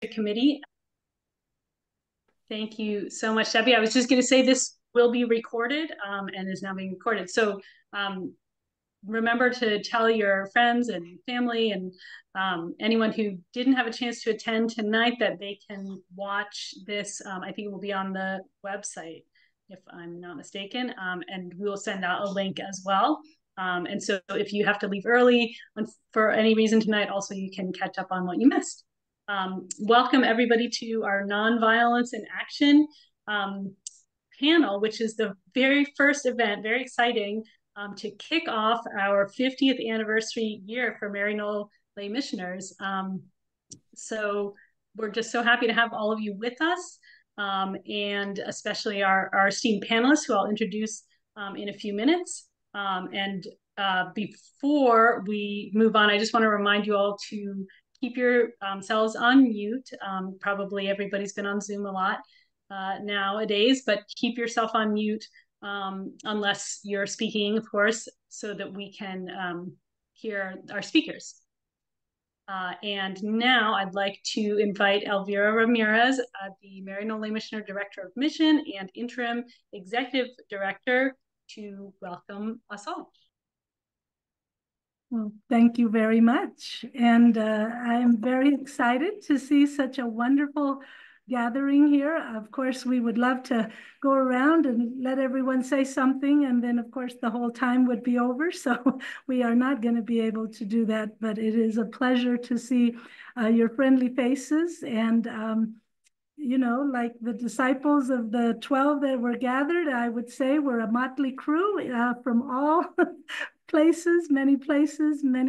committee. Thank you so much, Debbie. I was just going to say this will be recorded and is now being recorded. So remember to tell your friends and family and anyone who didn't have a chance to attend tonight that they can watch this. I think it will be on the website, if I'm not mistaken, and we will send out a link as well. And so if you have to leave early for any reason tonight, also you can catch up on what you missed. Welcome everybody to our Nonviolence in Action panel, which is the very first event, very exciting, to kick off our 50th anniversary year for Maryknoll Lay Missioners. So we're just so happy to have all of you with us, and especially our esteemed panelists, who I'll introduce in a few minutes. Before we move on, I just want to remind you all to keep yourselves on mute. Probably everybody's been on Zoom a lot nowadays, but keep yourself on mute unless you're speaking, of course, so that we can hear our speakers. And now I'd like to invite Elvira Ramirez, the Maryknoll Lay Missioner Director of Mission and Interim Executive Director, to welcome us all. Well, thank you very much. And I'm very excited to see such a wonderful gathering here. Of course, we would love to go around and let everyone say something, and then of course the whole time would be over. So we are not going to be able to do that, but it is a pleasure to see your friendly faces. And you know, like the disciples of the 12 that were gathered, I would say we're a motley crew from all places, many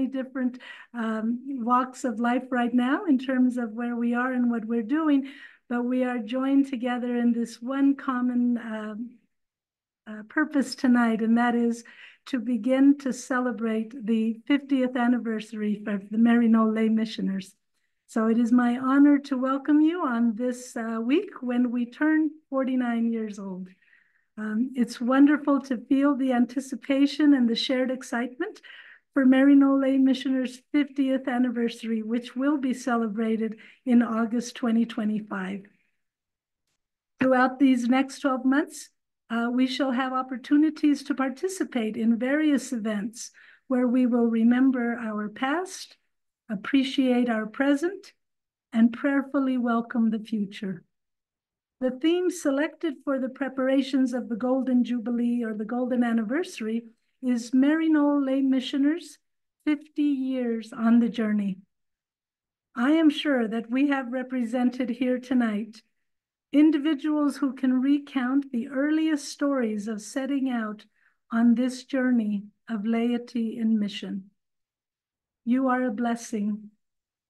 different walks of life right now in terms of where we are and what we're doing. But we are joined together in this one common purpose tonight, and that is to begin to celebrate the 50th anniversary of the Maryknoll Lay Missioners. So it is my honor to welcome you on this week when we turn 49 years old. It's wonderful to feel the anticipation and the shared excitement for Maryknoll Lay Missioners' 50th anniversary, which will be celebrated in August 2025. Throughout these next 12 months, we shall have opportunities to participate in various events where we will remember our past, appreciate our present, and prayerfully welcome the future. The theme selected for the preparations of the Golden Jubilee, or the Golden Anniversary, is Maryknoll Lay Missioners, 50 years on the journey. I am sure that we have represented here tonight individuals who can recount the earliest stories of setting out on this journey of laity in mission. You are a blessing,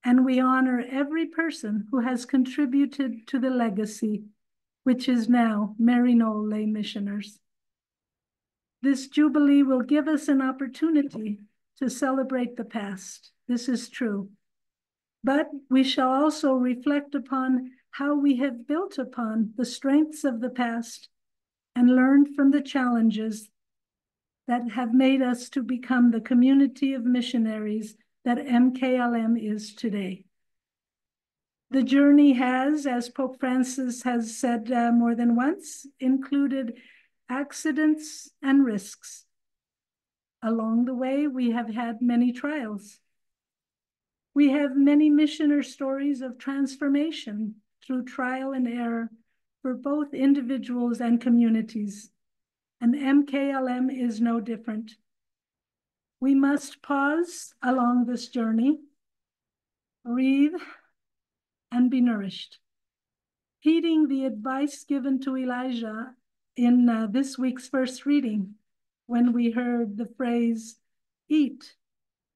and we honor every person who has contributed to the legacy, which is now Maryknoll Lay Missioners. This Jubilee will give us an opportunity to celebrate the past. This is true. But we shall also reflect upon how we have built upon the strengths of the past and learned from the challenges that have made us to become the community of missionaries that MKLM is today. The journey has, as Pope Francis has said more than once, included accidents and risks. Along the way, we have had many trials. We have many missioner stories of transformation through trial and error for both individuals and communities, and MKLM is no different. We must pause along this journey, breathe, and be nourished. Heeding the advice given to Elijah in this week's first reading, when we heard the phrase, "Eat,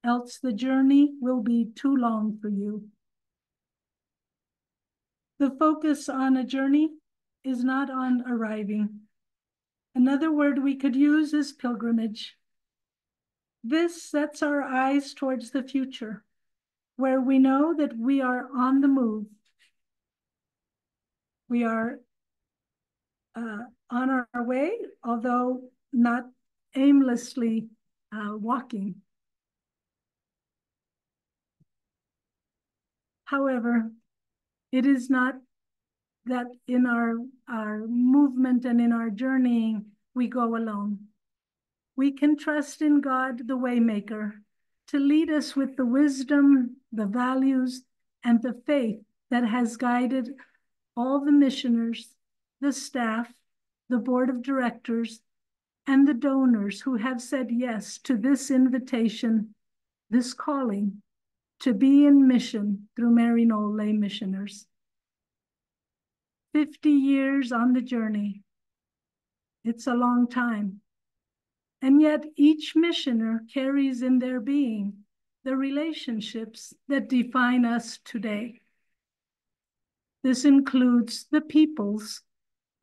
else the journey will be too long for you." The focus on a journey is not on arriving. Another word we could use is pilgrimage. This sets our eyes towards the future, where we know that we are on the move. We are on our way, although not aimlessly walking. However, It is not that in our movement and in our journeying, we go alone. We can trust in God, the Waymaker, to lead us with the wisdom, the values, and the faith that has guided all the missioners, the staff, the board of directors, and the donors who have said yes to this invitation, this calling, to be in mission through Maryknoll Lay Missioners. 50 years on the journey. It's a long time. And yet each missioner carries in their being the relationships that define us today. This includes the peoples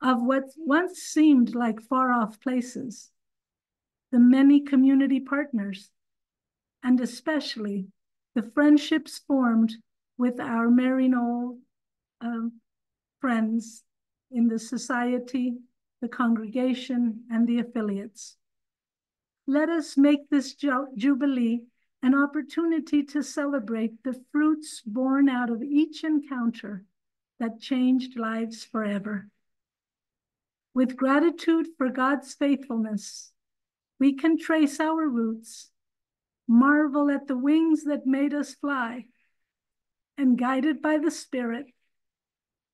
of what once seemed like far-off places, the many community partners, and especially the friendships formed with our Maryknoll friends in the society, the congregation, and the affiliates. Let us make this Jubilee an opportunity to celebrate the fruits born out of each encounter that changed lives forever. With gratitude for God's faithfulness, we can trace our roots, marvel at the wings that made us fly, and guided by the Spirit,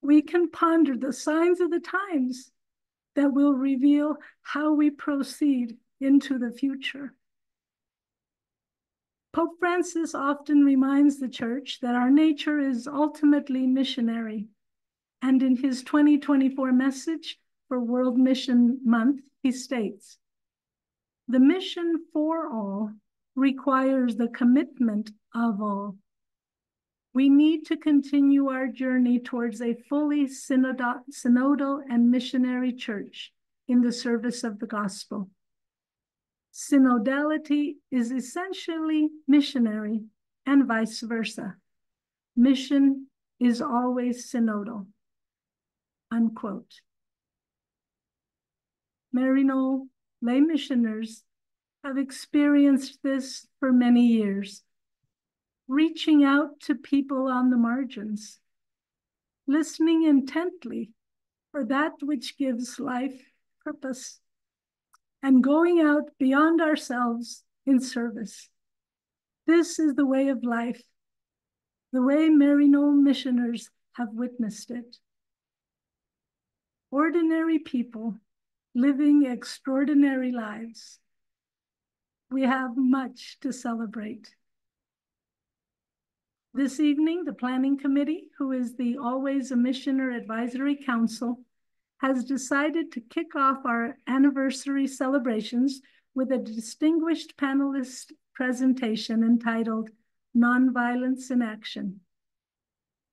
we can ponder the signs of the times that will reveal how we proceed into the future. Pope Francis often reminds the Church that our nature is ultimately missionary. And in his 2024 message for World Mission Month, he states, "The mission for all requires the commitment of all. We need to continue our journey towards a fully synodal and missionary church in the service of the gospel. Synodality is essentially missionary and vice versa. Mission is always synodal," unquote. Maryknoll Lay Missioners have experienced this for many years, reaching out to people on the margins, listening intently for that which gives life purpose, and going out beyond ourselves in service. This is the way of life, the way Maryknoll Missioners have witnessed it. Ordinary people living extraordinary lives. We have much to celebrate. This evening, the Planning Committee, who is the Always a Missioner Advisory Council, has decided to kick off our anniversary celebrations with a distinguished panelist presentation entitled Nonviolence in Action.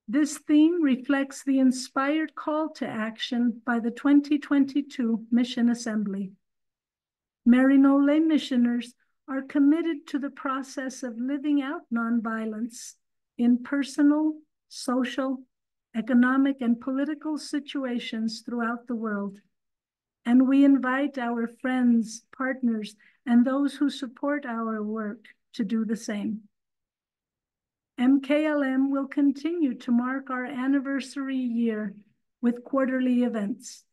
This theme reflects the inspired call to action by the 2022 Mission Assembly. Maryknoll Lay Missioners are committed to the process of living out nonviolence in personal, social, economic, and political situations throughout the world. And we invite our friends, partners, and those who support our work to do the same. MKLM will continue to mark our anniversary year with quarterly events.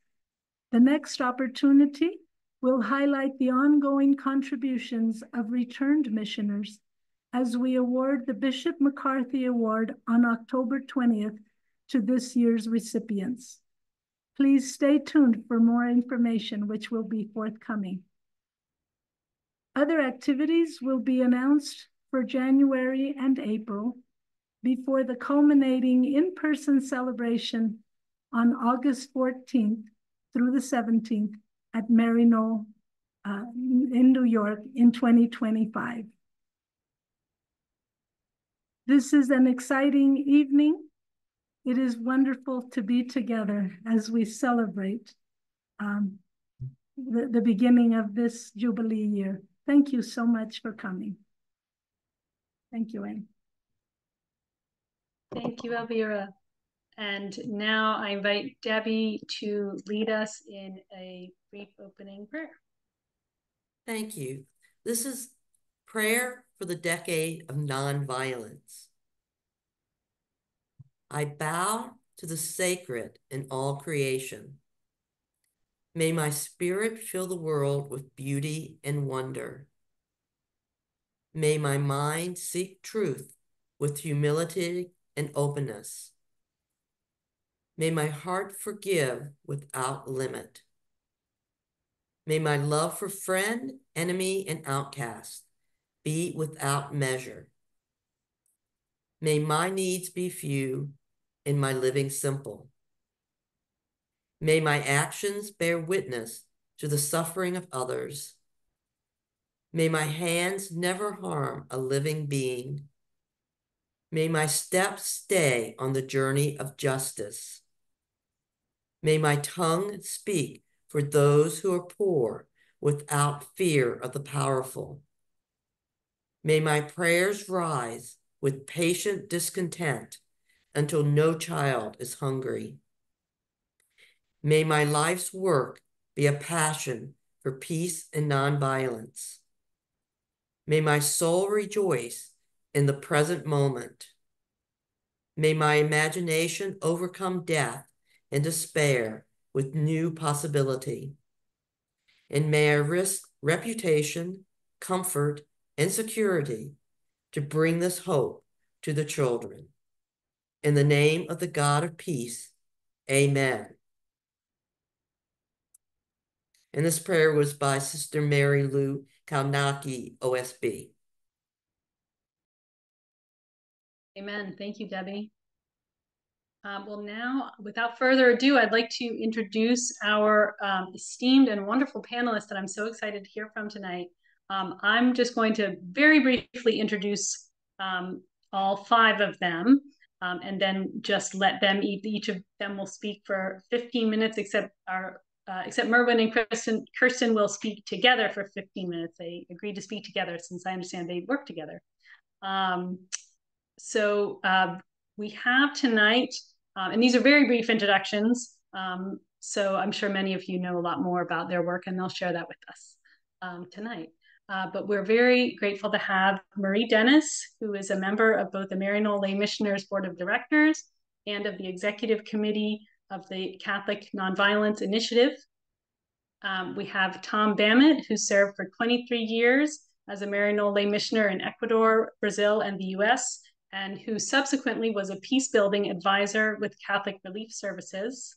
The next opportunity will highlight the ongoing contributions of returned missioners as we award the Bishop McCarthy Award on October 20th to this year's recipients. Please stay tuned for more information, which will be forthcoming. Other activities will be announced for January and April before the culminating in-person celebration on August 14th through the 17th at Maryknoll in New York in 2025. This is an exciting evening. It is wonderful to be together as we celebrate the beginning of this Jubilee year. Thank you so much for coming. Thank you, Anne. Thank you, Elvira. And now I invite Debbie to lead us in a brief opening prayer. Thank you. This is prayer for the decade of nonviolence. I bow to the sacred in all creation. May my spirit fill the world with beauty and wonder. May my mind seek truth with humility and openness. May my heart forgive without limit. May my love for friend, enemy, and outcast be without measure. May my needs be few and my living simple. May my actions bear witness to the suffering of others. May my hands never harm a living being. May my steps stay on the journey of justice. May my tongue speak for those who are poor without fear of the powerful. May my prayers rise with patient discontent until no child is hungry. May my life's work be a passion for peace and nonviolence. May my soul rejoice in the present moment. May my imagination overcome death and despair with new possibility. And may I risk reputation, comfort, and security to bring this hope to the children. In the name of the God of peace, amen. And this prayer was by Sister Mary Lou Kaunaki, OSB. Amen. Thank you, Debbie. Well, now, without further ado, I'd like to introduce our esteemed and wonderful panelists that I'm so excited to hear from tonight. I'm just going to very briefly introduce all five of them, and then just let them, each of them will speak for 15 minutes, except Merwin and Kirsten will speak together for 15 minutes. They agreed to speak together since I understand they work together. We have tonight, and these are very brief introductions, so I'm sure many of you know a lot more about their work and they'll share that with us tonight. But we're very grateful to have Marie Dennis, who is a member of both the Maryknoll Lay Missioners Board of Directors and of the Executive Committee of the Catholic Nonviolence Initiative. We have Tom Bamat, who served for 23 years as a Maryknoll Lay Missioner in Ecuador, Brazil, and the US, and who subsequently was a Peacebuilding Advisor with Catholic Relief Services.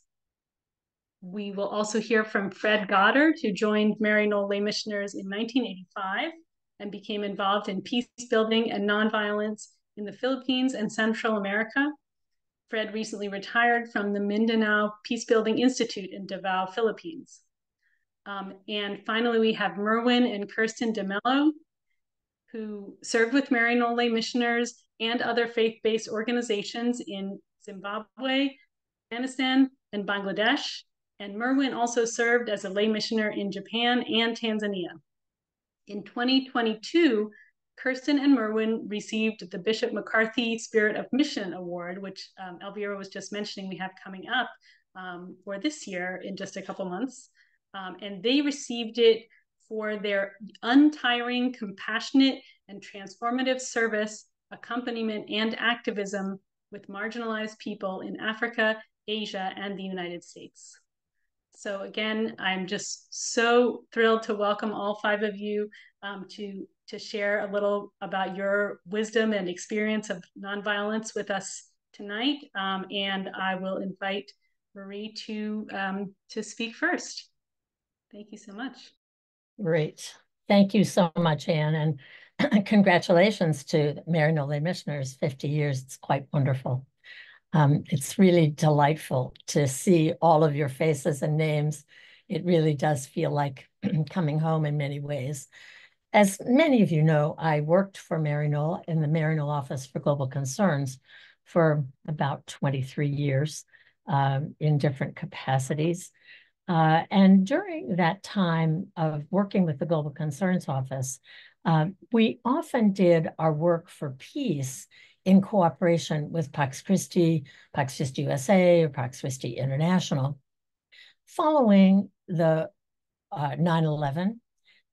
We will also hear from Fred Goddard, who joined Maryknoll Lay Missioners in 1985 and became involved in peacebuilding and nonviolence in the Philippines and Central America. Fred recently retired from the Mindanao Peacebuilding Institute in Davao, Philippines. And finally, we have Merwin and Kirsten DeMello, who served with Maryknoll Lay Missioners and other faith-based organizations in Zimbabwe, Afghanistan, and Bangladesh. And Merwin also served as a lay missioner in Japan and Tanzania. In 2022, Kirsten and Merwin received the Bishop McCarthy Spirit of Mission Award, which Elvira was just mentioning we have coming up for this year in just a couple months. And they received it for their untiring, compassionate, and transformative service, accompaniment, and activism with marginalized people in Africa, Asia, and the United States. So again, I'm just so thrilled to welcome all five of you to share a little about your wisdom and experience of nonviolence with us tonight. And I will invite Marie to speak first. Thank you so much. Great. Thank you so much, Anne, and congratulations to Maryknoll Lay Missioners, 50 years. It's quite wonderful. It's really delightful to see all of your faces and names. It really does feel like coming home in many ways. As many of you know, I worked for Maryknoll in the Maryknoll Office for Global Concerns for about 23 years in different capacities. And during that time of working with the Global Concerns Office, we often did our work for peace in cooperation with Pax Christi USA, or Pax Christi International. Following the 9/11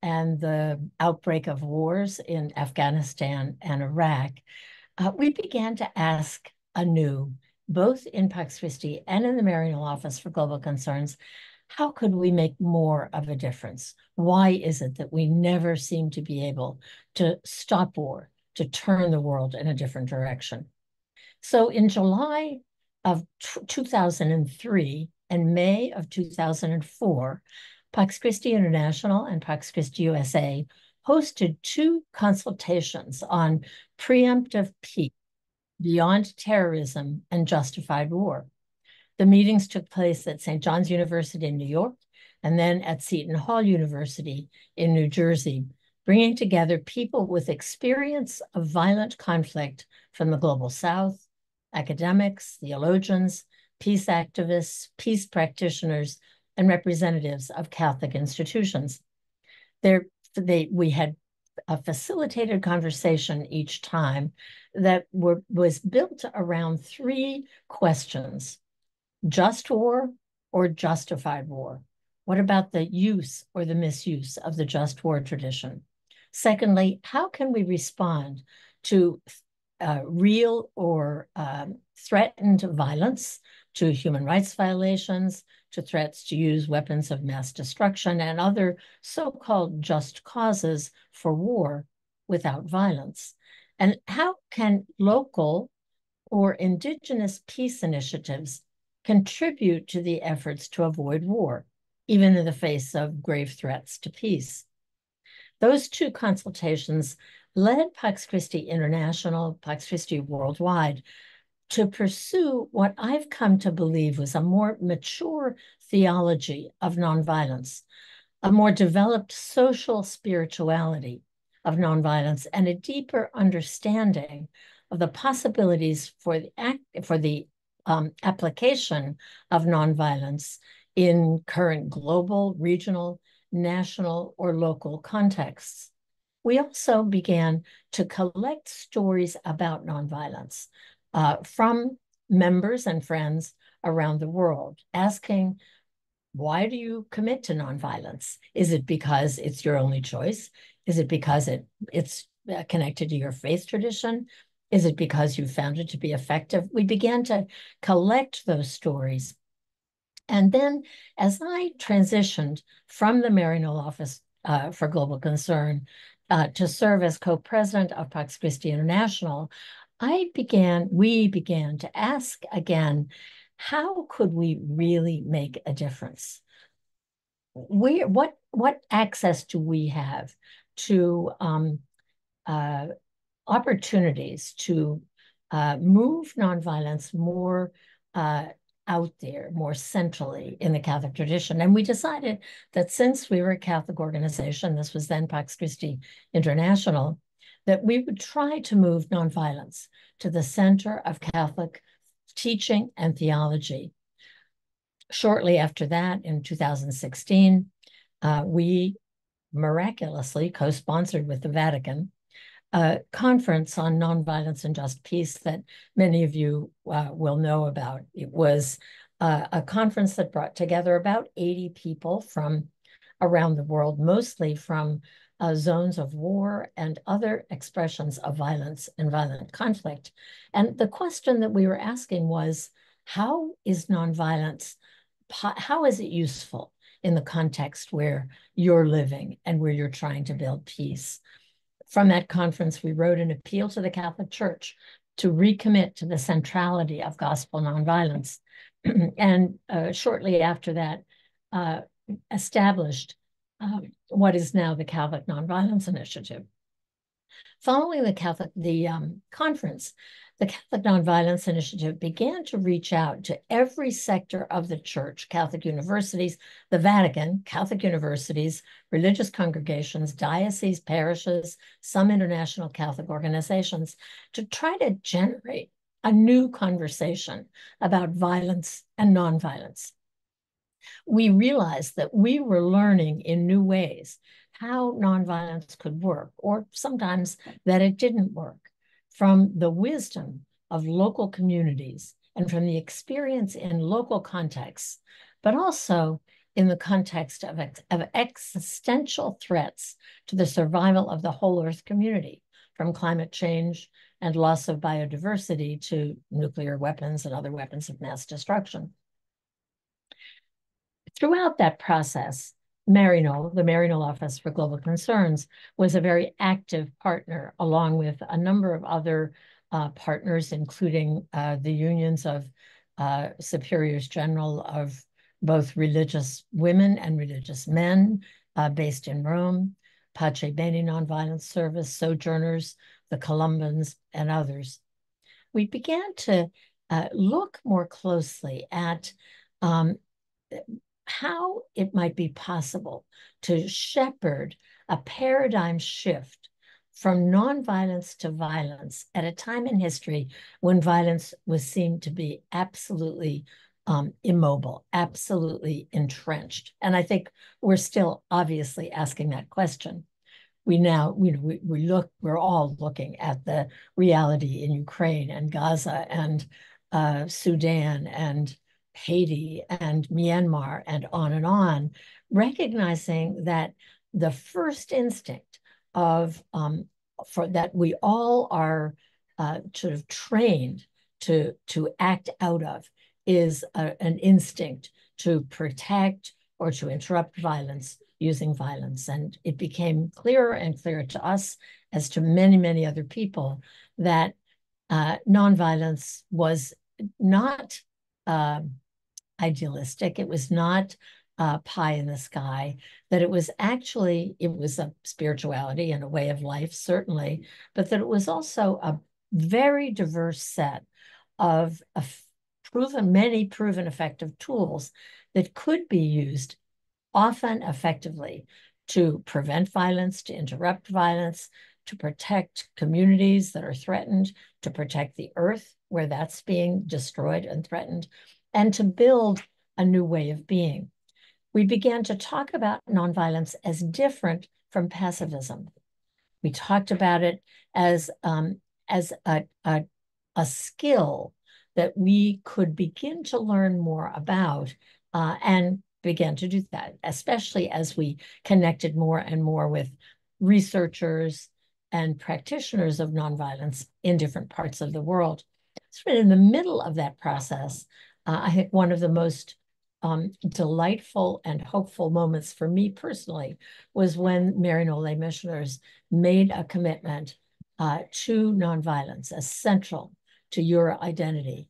and the outbreak of wars in Afghanistan and Iraq, we began to ask anew both in Pax Christi and in the Maryknoll Office for Global Concerns, how could we make more of a difference? Why is it that we never seem to be able to stop war, to turn the world in a different direction? So in July of 2003 and May of 2004, Pax Christi International and Pax Christi USA hosted 2 consultations on preemptive peace, beyond terrorism, and justified war. The meetings took place at St. John's University in New York and then at Seton Hall University in New Jersey, bringing together people with experience of violent conflict from the Global South, academics, theologians, peace activists, peace practitioners, and representatives of Catholic institutions. We had a facilitated conversation each time that was built around 3 questions: just war or justified war? What about the use or the misuse of the just war tradition? Secondly, how can we respond to real or threatened violence, to human rights violations, to threats to use weapons of mass destruction and other so-called just causes for war without violence? And how can local or indigenous peace initiatives contribute to the efforts to avoid war, even in the face of grave threats to peace? Those 2 consultations led Pax Christi International, Pax Christi Worldwide, to pursue what I've come to believe was a more mature theology of nonviolence, a more developed social spirituality of nonviolence, and a deeper understanding of the possibilities for the application of nonviolence in current global, regional, national, or local contexts. We also began to collect stories about nonviolence from members and friends around the world, asking, why do you commit to nonviolence? Is it because it's your only choice? Is it because it's connected to your faith tradition? Is it because you found it to be effective? We began to collect those stories. And then as I transitioned from the Maryknoll Office for Global Concern to serve as co-president of Pax Christi International, we began to ask again, how could we really make a difference? What access do we have to opportunities to move nonviolence more out there, more centrally in the Catholic tradition? And we decided that since we were a Catholic organization, this was then Pax Christi International, that we would try to move nonviolence to the center of Catholic teaching and theology. Shortly after that, in 2016, we miraculously co-sponsored with the Vatican a conference on nonviolence and just peace that many of you will know about. It was a conference that brought together about 80 people from around the world, mostly from zones of war and other expressions of violence and violent conflict. And the question that we were asking was, how is nonviolence, how is it useful in the context where you're living and where you're trying to build peace? From that conference, we wrote an appeal to the Catholic Church to recommit to the centrality of gospel nonviolence. And shortly after that, established what is now the Catholic Nonviolence Initiative. Following the conference, the Catholic Nonviolence Initiative began to reach out to every sector of the church: Catholic universities, the Vatican, Catholic universities, religious congregations, dioceses, parishes, some international Catholic organizations, to try to generate a new conversation about violence and nonviolence. We realized that we were learning in new ways how nonviolence could work, or sometimes that it didn't work, from the wisdom of local communities and from the experience in local contexts, but also in the context of existential threats to the survival of the whole Earth community, from climate change and loss of biodiversity to nuclear weapons and other weapons of mass destruction. Throughout that process, Maryknoll, the Maryknoll Office for Global Concerns, was a very active partner, along with a number of other partners, including the unions of superiors general of both religious women and religious men based in Rome, Pace Bene Nonviolence Service, Sojourners, the Columbans, and others. We began to look more closely at how it might be possible to shepherd a paradigm shift from nonviolence to violence at a time in history when violence was seen to be absolutely immobile, absolutely entrenched. And I think we're still obviously asking that question. We now, we're all looking at the reality in Ukraine and Gaza and Sudan and Haiti and Myanmar and on, recognizing that the first instinct of for that we all are sort of trained to act out of is an instinct to protect or to interrupt violence using violence. And it became clearer and clearer to us, as to many, many other people, that nonviolence was not idealistic. It was not pie in the sky, that it was actually, it was a spirituality and a way of life, certainly, but that it was also a very diverse set of many proven effective tools that could be used often effectively to prevent violence, to interrupt violence, to protect communities that are threatened, to protect the earth where that's being destroyed and threatened, and to build a new way of being. We began to talk about nonviolence as different from pacifism. We talked about it as a skill that we could begin to learn more about and began to do that, especially as we connected more and more with researchers and practitioners of nonviolence in different parts of the world. So in the middle of that process, I think one of the most delightful and hopeful moments for me personally was when Maryknoll Lay Missioners made a commitment to nonviolence as central to your identity.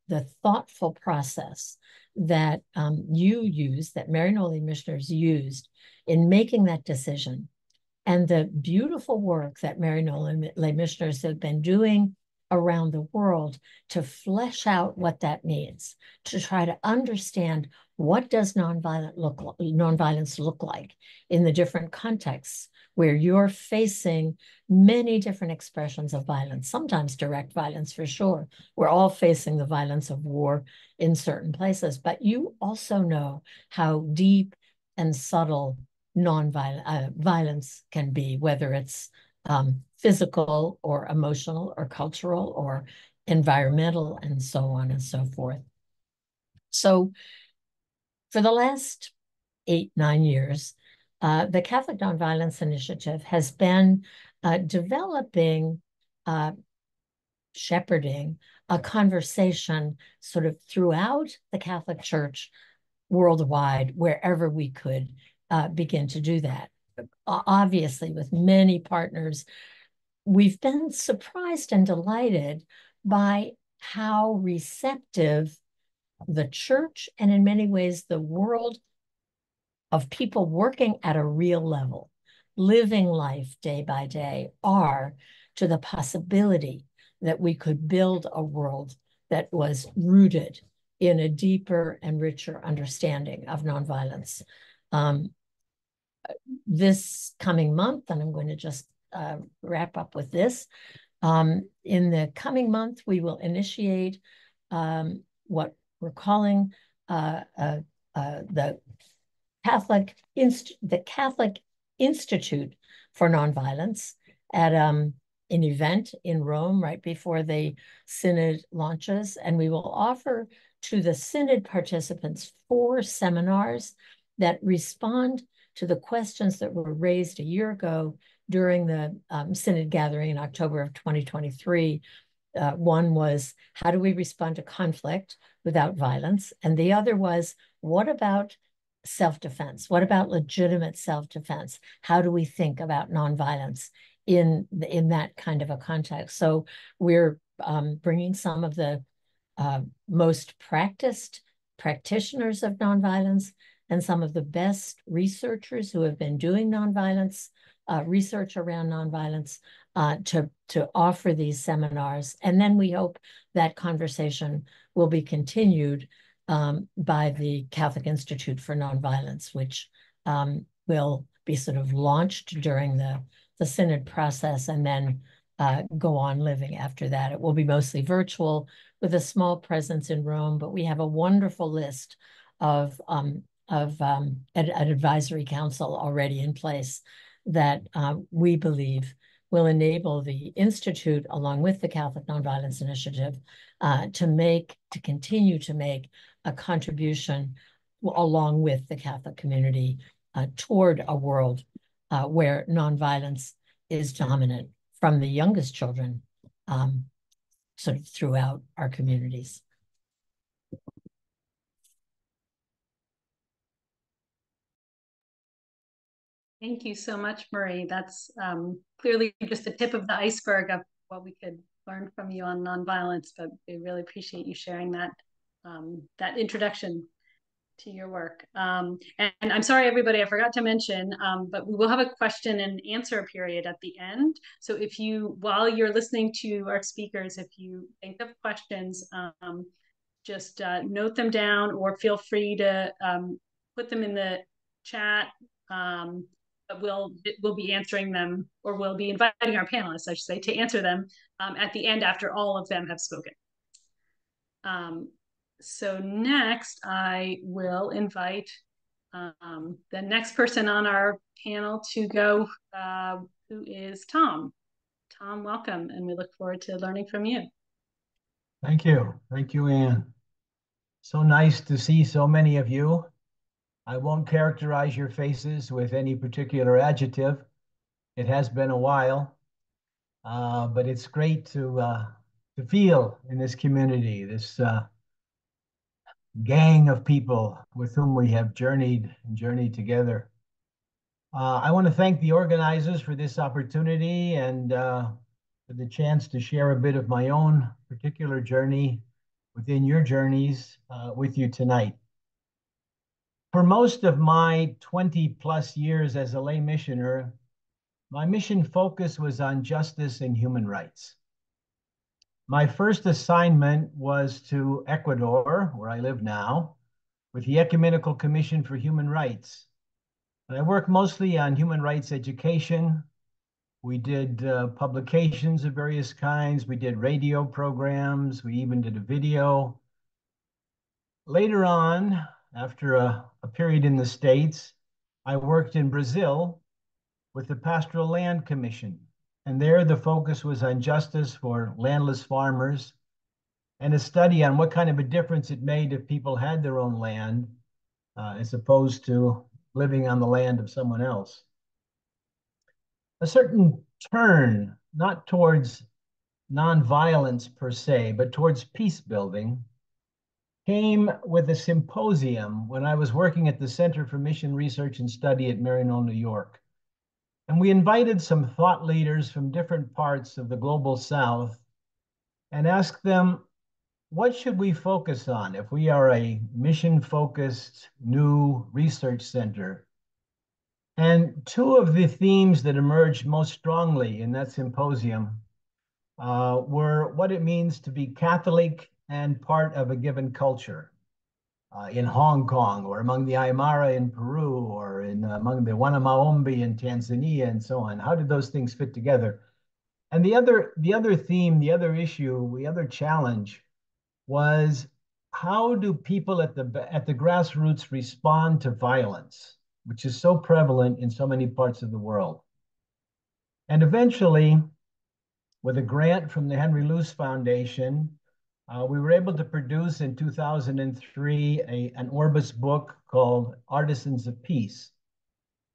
The thoughtful process that you used, that Maryknoll Lay Missioners used in making that decision, and the beautiful work that Maryknoll Lay Missioners have been doing around the world to flesh out what that means, to try to understand what does nonviolence look like in the different contexts where you're facing many different expressions of violence, sometimes direct violence for sure. We're all facing the violence of war in certain places, but you also know how deep and subtle violence can be, whether it's physical or emotional or cultural or environmental and so on and so forth. So for the last 8-9 years, the Catholic Nonviolence Initiative has been developing, shepherding a conversation sort of throughout the Catholic Church worldwide, wherever we could begin to do that. Obviously, with many partners, we've been surprised and delighted by how receptive the church, and in many ways the world of people working at a real level, living life day by day, are to the possibility that we could build a world that was rooted in a deeper and richer understanding of nonviolence. This coming month, and I'm going to just wrap up with this, in the coming month, we will initiate what we're calling the Catholic Institute for Nonviolence at an event in Rome right before the Synod launches. And we will offer to the Synod participants 4 seminars that respond to the questions that were raised a year ago during the Synod gathering in October of 2023. One was, how do we respond to conflict without violence? And the other was, what about self-defense? What about legitimate self-defense? How do we think about nonviolence in that kind of a context? So we're bringing some of the most practiced practitioners of nonviolence and some of the best researchers who have been doing nonviolence research around nonviolence to offer these seminars. And then we hope that conversation will be continued by the Catholic Institute for Nonviolence, which will be sort of launched during the Synod process and then go on living after that. It will be mostly virtual with a small presence in Rome, but we have a wonderful list of an advisory council already in place that we believe will enable the Institute, along with the Catholic Nonviolence Initiative, to continue to make a contribution along with the Catholic community toward a world where nonviolence is dominant from the youngest children sort of throughout our communities. Thank you so much, Marie. That's clearly just the tip of the iceberg of what we could learn from you on nonviolence, but we really appreciate you sharing that, that introduction to your work. And I'm sorry, everybody, I forgot to mention, but we will have a question and answer period at the end. So if you, while you're listening to our speakers, if you think of questions, just note them down or feel free to put them in the chat. But we'll be answering them, or we'll be inviting our panelists, I should say, to answer them at the end after all of them have spoken. So next, I will invite the next person on our panel to go, who is Tom. Tom, welcome, and we look forward to learning from you. Thank you. Thank you, Anne. So nice to see so many of you. I won't characterize your faces with any particular adjective. It has been a while, but it's great to feel in this community, this gang of people with whom we have journeyed together. I want to thank the organizers for this opportunity and for the chance to share a bit of my own particular journey within your journeys with you tonight. For most of my 20+ years as a lay missioner, my mission focus was on justice and human rights. My first assignment was to Ecuador, where I live now, with the Ecumenical Commission for Human Rights. And I worked mostly on human rights education. We did publications of various kinds. We did radio programs. We even did a video. Later on, after a period in the States, I worked in Brazil with the Pastoral Land Commission. And there the focus was on justice for landless farmers and a study on what kind of a difference it made if people had their own land as opposed to living on the land of someone else. A certain turn, not towards nonviolence per se, but towards peace building, came with a symposium when I was working at the Center for Mission Research and Study at Maryknoll, New York. And we invited some thought leaders from different parts of the global South and asked them, what should we focus on if we are a mission-focused new research center? And two of the themes that emerged most strongly in that symposium were what it means to be Catholic and part of a given culture. In Hong Kong, or among the Aymara in Peru, or among the Wanamaombi in Tanzania, and so on. How did those things fit together? And the other theme, the other issue, the other challenge was, how do people at the grassroots respond to violence, which is so prevalent in so many parts of the world? And eventually, with a grant from the Henry Luce Foundation, we were able to produce in 2003 an Orbis book called Artisans of Peace.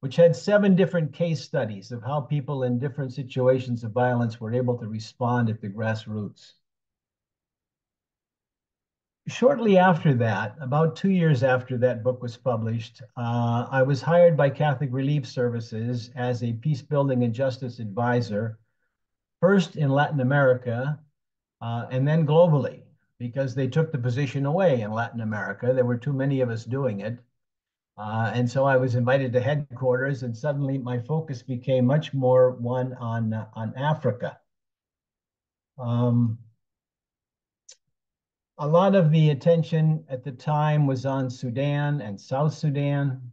which had 7 different case studies of how people in different situations of violence were able to respond at the grassroots. Shortly after that, about 2 years after that book was published, I was hired by Catholic Relief Services as a peacebuilding and justice advisor, first in Latin America, and then globally, because they took the position away in Latin America. There were too many of us doing it. And so I was invited to headquarters, and suddenly my focus became much more one on Africa. A lot of the attention at the time was on Sudan and South Sudan.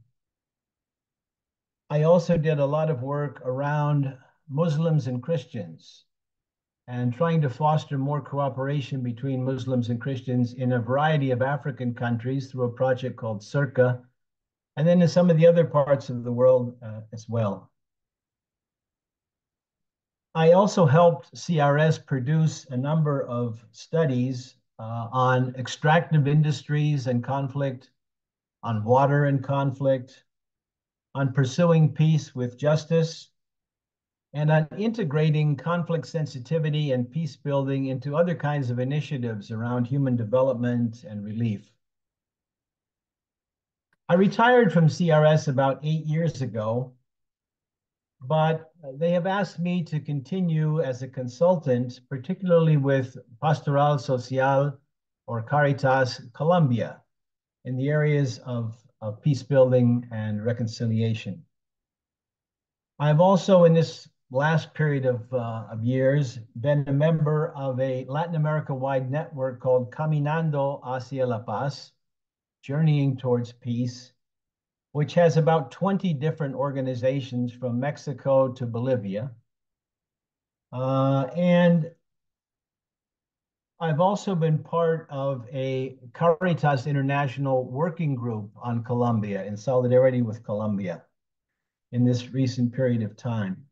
I also did a lot of work around Muslims and Christians and trying to foster more cooperation between Muslims and Christians in a variety of African countries through a project called Circa, and then in some of the other parts of the world as well. I also helped CRS produce a number of studies on extractive industries and conflict, on water and conflict, on pursuing peace with justice, and on integrating conflict sensitivity and peace building into other kinds of initiatives around human development and relief. I retired from CRS about 8 years ago, but they have asked me to continue as a consultant, particularly with Pastoral Social or Caritas Colombia in the areas of peace building and reconciliation. I've also, in this last period of years, been a member of a Latin America-wide network called Caminando hacia la Paz, Journeying Towards Peace, which has about 20 different organizations from Mexico to Bolivia. And I've also been part of a Caritas International working group on Colombia in solidarity with Colombia in this recent period of time.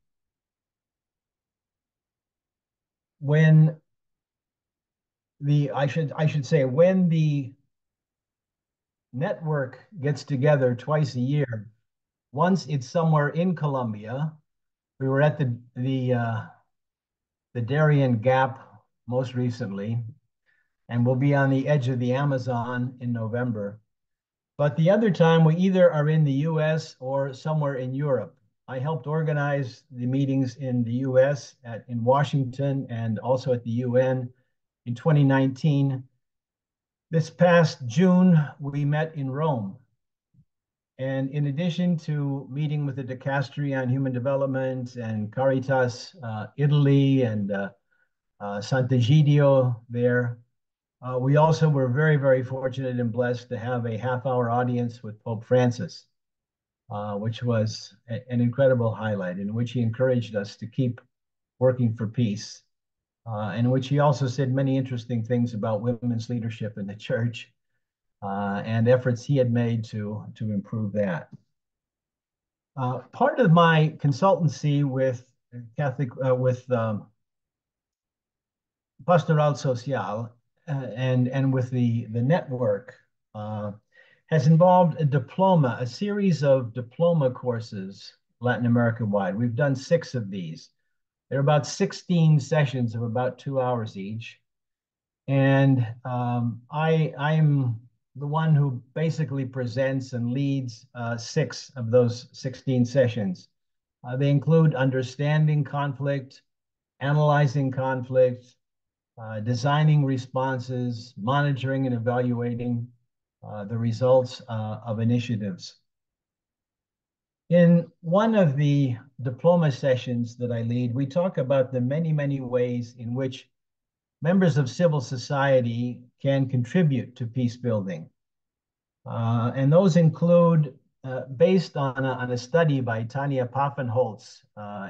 When I should say, when the network gets together twice a year, once it's somewhere in Colombia, we were at the Darien Gap most recently, and we'll be on the edge of the Amazon in November. But the other time, we either are in the US or somewhere in Europe. I helped organize the meetings in the US, in Washington, and also at the UN in 2019. This past June, we met in Rome. And in addition to meeting with the Dicastery on Human Development and Caritas Italy and Sant'Egidio there, we also were very, very fortunate and blessed to have a half-hour audience with Pope Francis, which was an incredible highlight, in which he encouraged us to keep working for peace, in which he also said many interesting things about women's leadership in the church and efforts he had made to improve that. Part of my consultancy with Pastoral Social and with the network has involved a series of diploma courses Latin America wide. We've done 6 of these. They're about 16 sessions of about 2 hours each. And I'm the one who basically presents and leads 6 of those 16 sessions. They include understanding conflict, analyzing conflict, designing responses, monitoring and evaluating the results of initiatives. In one of the diploma sessions that I lead, we talk about the many, many ways in which members of civil society can contribute to peace building. And those include, based on a study by Tanja Paffenholz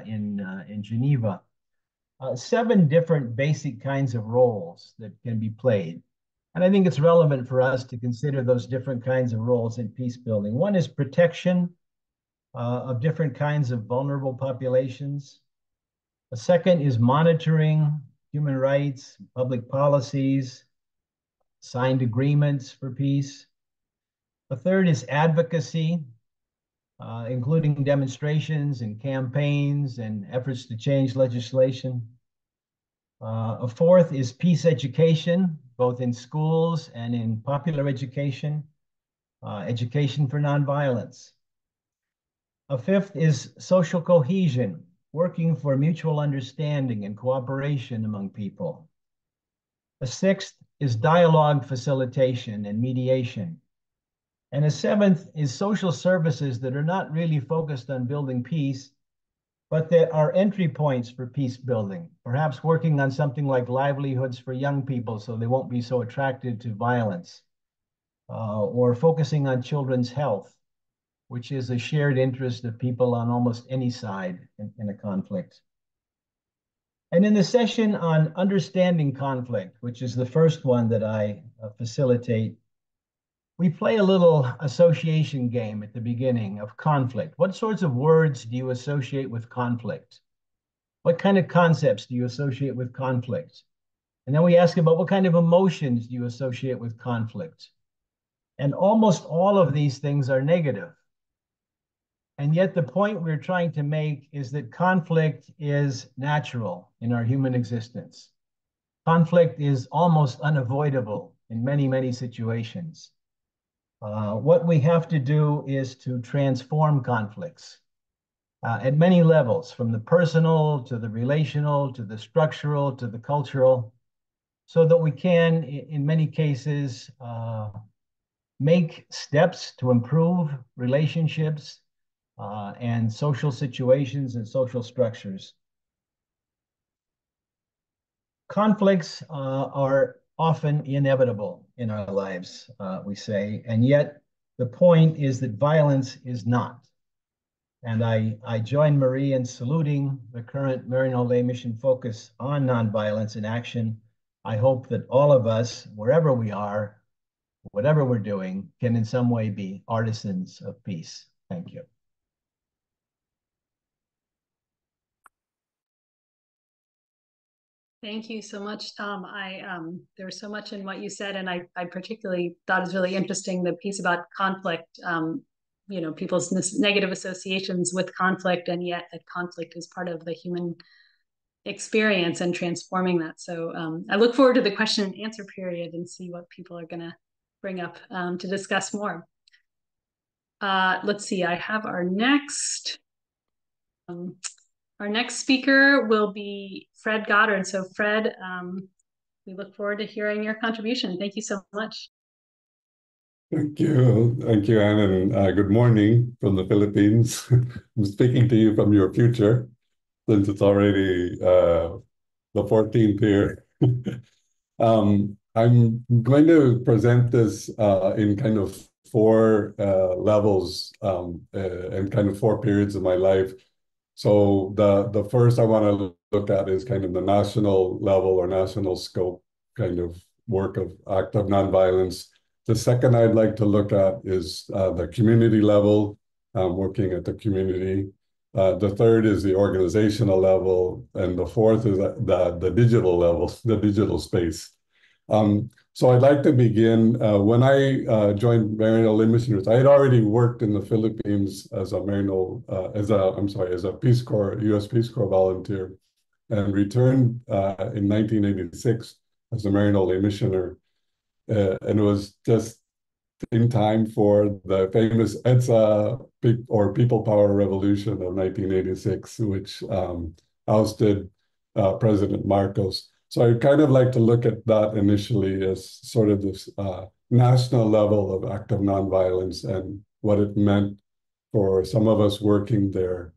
in Geneva, 7 different basic kinds of roles that can be played. And I think it's relevant for us to consider those different kinds of roles in peace building. One is protection of different kinds of vulnerable populations. A second is monitoring human rights, public policies, signed agreements for peace. A third is advocacy, including demonstrations and campaigns and efforts to change legislation. A fourth is peace education, both in schools and in popular education, education for nonviolence. A fifth is social cohesion, working for mutual understanding and cooperation among people. A sixth is dialogue facilitation and mediation. And a seventh is social services that are not really focused on building peace, but that are entry points for peace building, perhaps working on something like livelihoods for young people so they won't be so attracted to violence, or focusing on children's health, which is a shared interest of people on almost any side in a conflict. And in the session on understanding conflict, which is the first one that I facilitate, we play a little association game at the beginning of conflict. What sorts of words do you associate with conflict? What kind of concepts do you associate with conflict? And then we ask about what kind of emotions do you associate with conflict? And almost all of these things are negative. And yet the point we're trying to make is that conflict is natural in our human existence. Conflict is almost unavoidable in many, many situations. What we have to do is to transform conflicts at many levels, from the personal to the relational to the structural to the cultural, so that we can, in many cases, make steps to improve relationships and social situations and social structures. Conflicts are often inevitable in our lives, we say, and yet the point is that violence is not. And I join Marie in saluting the current Maryknoll Lay Mission focus on nonviolence in action. I hope that all of us, wherever we are, whatever we're doing, can in some way be artisans of peace. Thank you. Thank you so much, Tom. There was so much in what you said, and I particularly thought it was really interesting, the piece about conflict, you know, people's negative associations with conflict, and yet that conflict is part of the human experience and transforming that. So I look forward to the question and answer period and see what people are going to bring up to discuss more. Let's see, I have our next speaker will be Fred Goddard. So Fred, we look forward to hearing your contribution. Thank you so much. Thank you, Anne, and good morning from the Philippines. I'm speaking to you from your future, since it's already the 14th here. I'm going to present this in kind of four levels and kind of four periods of my life. So the first I want to look at is kind of the national level or national scope kind of work of active nonviolence. The second I'd like to look at is the community level, working at the community. The third is the organizational level, and the fourth is the digital level, the digital space. So I'd like to begin, when I joined Maryknoll Lay Missioners, I had already worked in the Philippines as a as a Peace Corps, U.S. Peace Corps volunteer, and returned in 1986 as a Maryknoll Lay Missioner. And it was just in time for the famous EDSA, or People Power Revolution of 1986, which ousted President Marcos. So I'd kind of like to look at that initially as sort of this national level of active nonviolence and what it meant for some of us working there.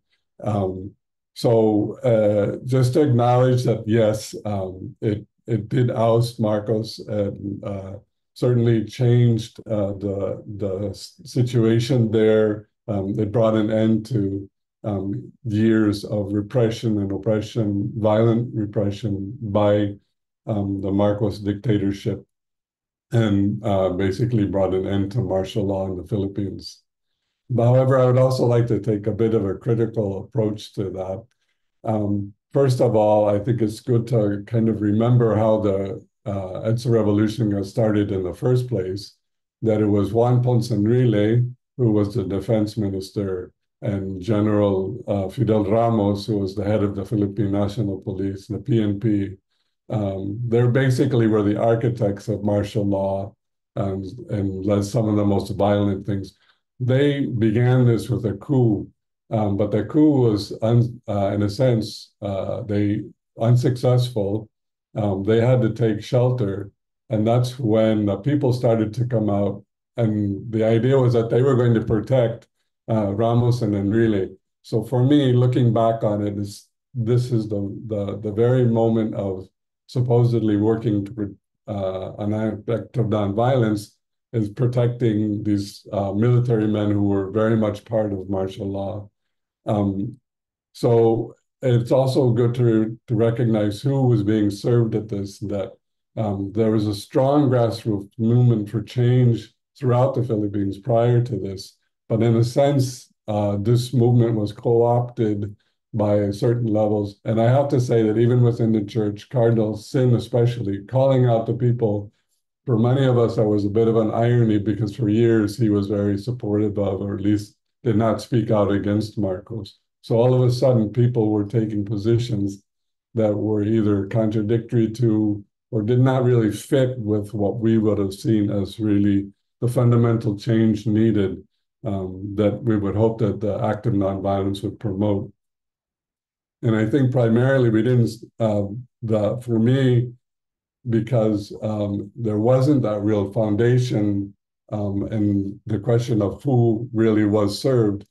So just to acknowledge that, yes, it did oust Marcos and certainly changed the situation there. It brought an end to years of repression and oppression, violent repression by the Marcos dictatorship, and basically brought an end to martial law in the Philippines. However, I would also like to take a bit of a critical approach to that. First of all, I think it's good to kind of remember how the EDSA revolution got started in the first place, that it was Juan Ponce Enrile, who was the defense minister, and General Fidel Ramos, who was the head of the Philippine National Police, the PNP. They basically were the architects of martial law and led some of the most violent things. They began this with a coup, but the coup was, in a sense, unsuccessful. They had to take shelter, and that's when people started to come out. And the idea was that they were going to protect Ramos and Enrile. So for me, looking back on it, this is the very moment of supposedly working to an aspect of nonviolence, is protecting these military men who were very much part of martial law. So it's also good to recognize who was being served at this, that there was a strong grassroots movement for change throughout the Philippines prior to this. But in a sense, this movement was co-opted by certain levels. And I have to say that even within the church, Cardinal Sin especially, calling out the people, for many of us, that was a bit of an irony, because for years he was very supportive of, or at least did not speak out against Marcos. So all of a sudden, people were taking positions that were either contradictory to or did not really fit with what we would have seen as really the fundamental change needed, that we would hope that the act of nonviolence would promote. And I think primarily we didn't, for me, because there wasn't that real foundation, and the question of who really was served.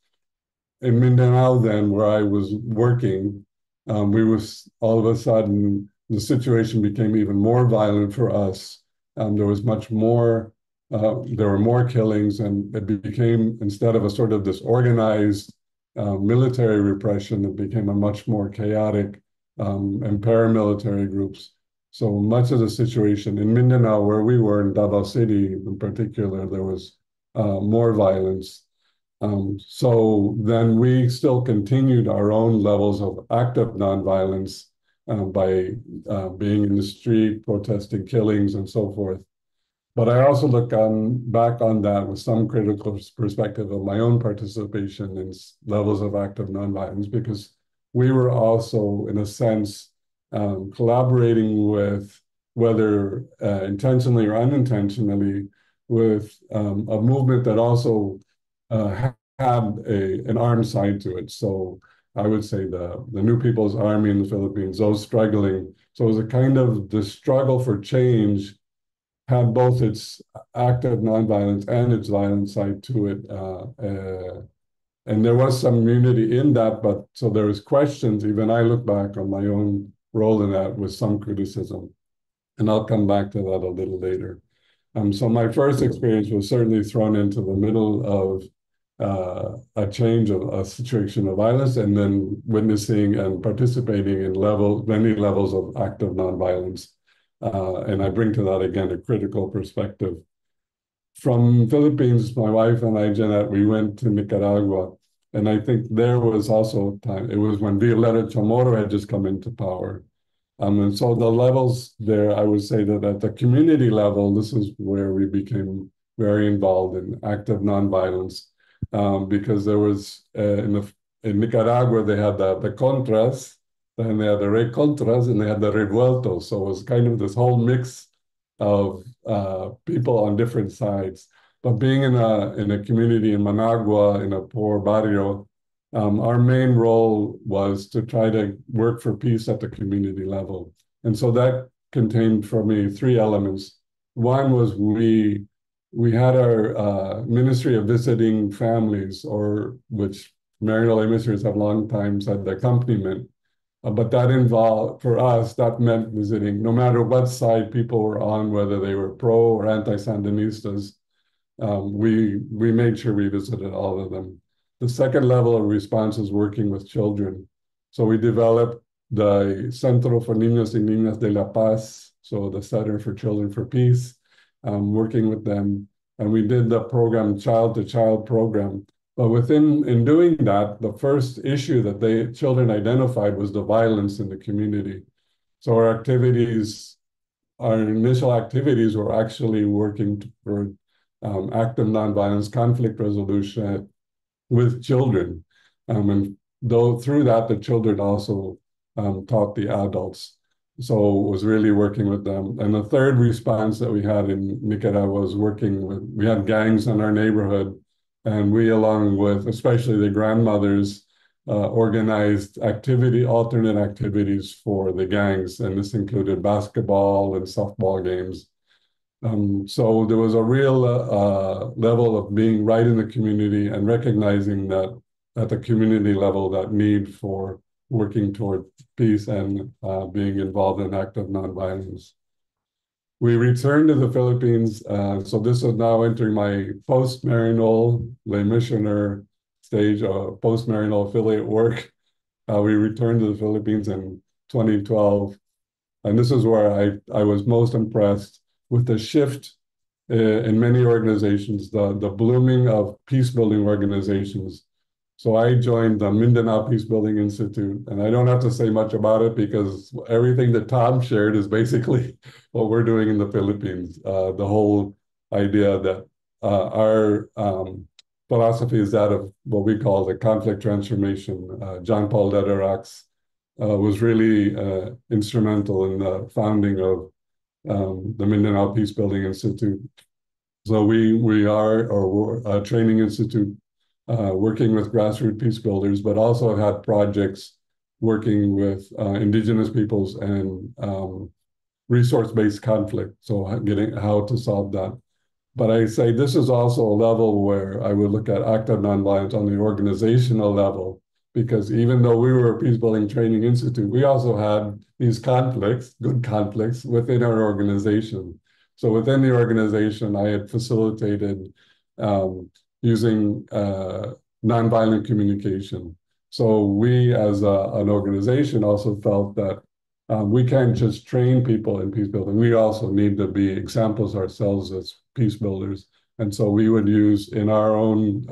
In Mindanao then, where I was working, all of a sudden, the situation became even more violent for us. There was much more, there were more killings, and it became, instead of a sort of this organized military repression, it became a much more chaotic and paramilitary groups. So much of the situation in Mindanao, where we were in Davao City in particular, there was more violence. So then we still continued our own levels of active nonviolence by being in the street, protesting killings and so forth. But I also look back on that with some critical perspective of my own participation in levels of active nonviolence, because we were also, in a sense, collaborating with, whether intentionally or unintentionally, with a movement that also had an armed side to it. So I would say the New People's Army in the Philippines, those struggling. So it was a kind of, the struggle for change had both its active nonviolence and its violent side to it. And there was some unity in that, but so there was questions. Even I look back on my own role in that with some criticism. And I'll come back to that a little later. So my first experience was certainly thrown into the middle of a change of a situation of violence, and then witnessing and participating in many levels of active nonviolence. And I bring to that, again, a critical perspective. From Philippines, my wife and I, Jeanette, we went to Nicaragua. And I think there was also time, it was when Violeta Chamorro had just come into power. And so the levels there, I would say that at the community level, this is where we became very involved in active nonviolence, because there was, in Nicaragua, they had the Contras, then they had the Recontras, and they had the Revueltos. So it was kind of this whole mix of people on different sides. But being in a community in Managua, in a poor barrio, our main role was to try to work for peace at the community level. And so that contained for me three elements. One was we had our Ministry of Visiting Families, or which Maryknoll Lay Missioners have long times had the accompaniment. But that involved, for us, that meant visiting, no matter what side people were on, whether they were pro or anti-Sandinistas, we made sure we visited all of them. The second level of response is working with children. So we developed the Centro for Niños y Niñas de la Paz, so the Center for Children for Peace, working with them. And we did the program, Child to Child program. But in doing that, the first issue that children identified was the violence in the community. So our initial activities were actually working for active nonviolence conflict resolution with children. And though through that, the children also taught the adults. So it was really working with them. And the third response that we had in Nicaragua was working with, we had gangs in our neighborhood, and we, along with especially the grandmothers, organized alternate activities for the gangs. And this included basketball and softball games. So there was a real level of being right in the community and recognizing that at the community level, that need for working toward peace and being involved in active nonviolence. We returned to the Philippines. So this is now entering my post-Maryknoll Lay Missioner stage, post-Maryknoll affiliate work. We returned to the Philippines in 2012. And this is where I was most impressed with the shift in many organizations, the blooming of peace-building organizations. So I joined the Mindanao Peacebuilding Institute, and I don't have to say much about it because everything that Tom shared is basically what we're doing in the Philippines. The whole idea that our philosophy is that of what we call the conflict transformation. John Paul Lederach's was really instrumental in the founding of the Mindanao Peacebuilding Institute. So we are a training institute working with grassroots peace builders, but also have had projects working with indigenous peoples and resource-based conflict. So getting how to solve that. But I say this is also a level where I would look at active nonviolence on the organizational level, because even though we were a peacebuilding training institute, we also had these conflicts, good conflicts, within our organization. So within the organization, I had facilitated using nonviolent communication. So we as an organization also felt that we can't just train people in peace building. We also need to be examples ourselves as peace builders. And so we would use in our own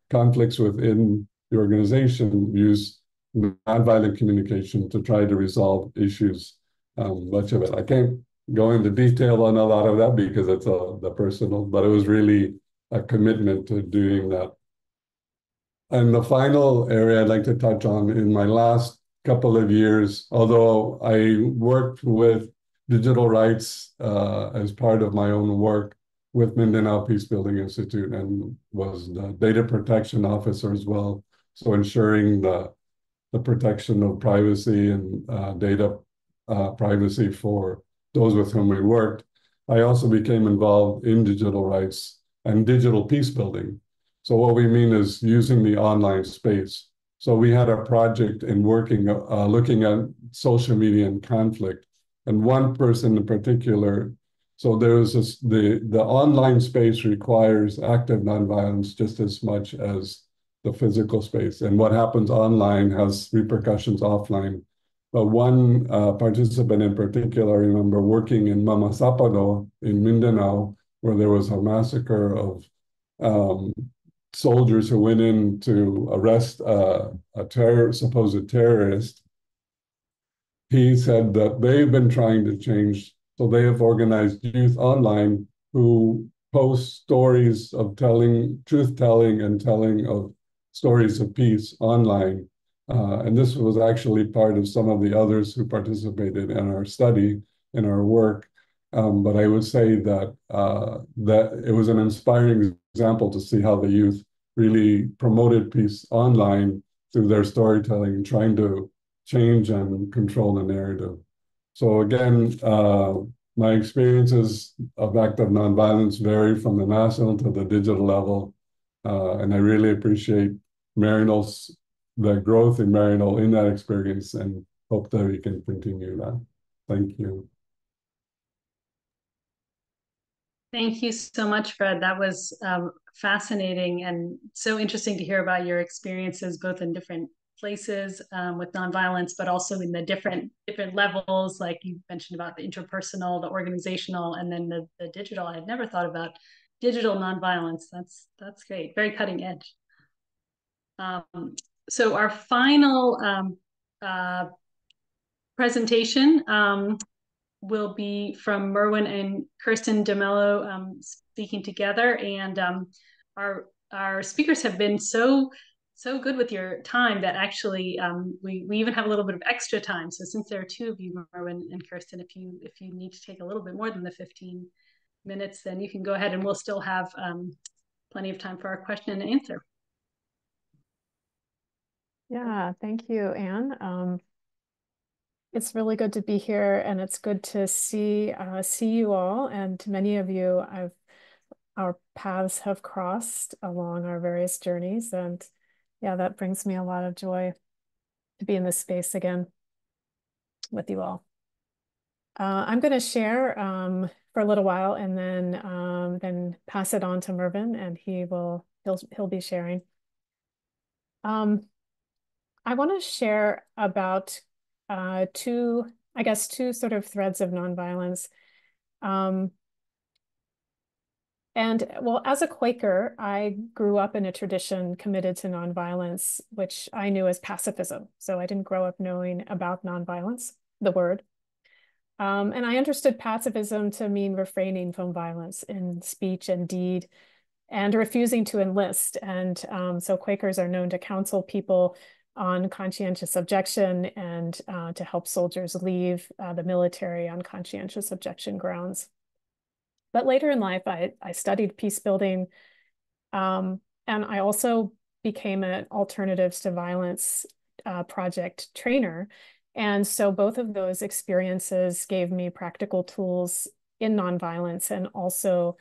conflicts within the organization, use nonviolent communication to try to resolve issues. Much of it, I can't go into detail on a lot of that because it's the personal, but it was really a commitment to doing that. And the final area I'd like to touch on in my last couple of years, although I worked with digital rights as part of my own work with Mindanao Peacebuilding Institute and was the data protection officer as well. So ensuring the protection of privacy and data privacy for those with whom we worked. I also became involved in digital rights and digital peace building. So what we mean is using the online space. So we had a project in working, looking at social media and conflict. And one person in particular, so there's this, the online space requires active nonviolence just as much as the physical space. And what happens online has repercussions offline. But one participant in particular, I remember working in Mamasapano in Mindanao, where there was a massacre of soldiers who went in to arrest a supposed terrorist. He said that they've been trying to change. So they have organized youth online who post stories of truth-telling and telling of stories of peace online. And this was actually part of some of the others who participated in our study, in our work. But I would say that that it was an inspiring example to see how the youth really promoted peace online through their storytelling, trying to change and control the narrative. So again, my experiences of active nonviolence vary from the national to the digital level. And I really appreciate the growth in Maryknoll in that experience and hope that we can continue that. Thank you. Thank you so much, Fred. That was fascinating and so interesting to hear about your experiences, both in different places with nonviolence, but also in the different levels, like you mentioned about the interpersonal, the organizational, and then the digital. I had never thought about digital nonviolence. That's great. Very cutting edge. So our final presentation will be from Merwin and Kirsten DeMello speaking together. And our speakers have been so good with your time that actually we even have a little bit of extra time. So since there are two of you, Merwin and Kirsten, if you need to take a little bit more than the 15 minutes, then you can go ahead, and we'll still have plenty of time for our question and answer. Yeah, thank you, Anne. It's really good to be here, and it's good to see you all. And many of you, our paths have crossed along our various journeys, and yeah, that brings me a lot of joy to be in this space again with you all. I'm going to share for a little while, and then pass it on to Mervyn, and he'll be sharing. I want to share about two sort of threads of nonviolence. And well, as a Quaker, I grew up in a tradition committed to nonviolence, which I knew as pacifism. So I didn't grow up knowing about nonviolence, the word. And I understood pacifism to mean refraining from violence in speech and deed, and refusing to enlist. And so Quakers are known to counsel people on conscientious objection, and to help soldiers leave the military on conscientious objection grounds. But later in life, I studied peacebuilding, and I also became an Alternatives to Violence project trainer. And so both of those experiences gave me practical tools in nonviolence, and also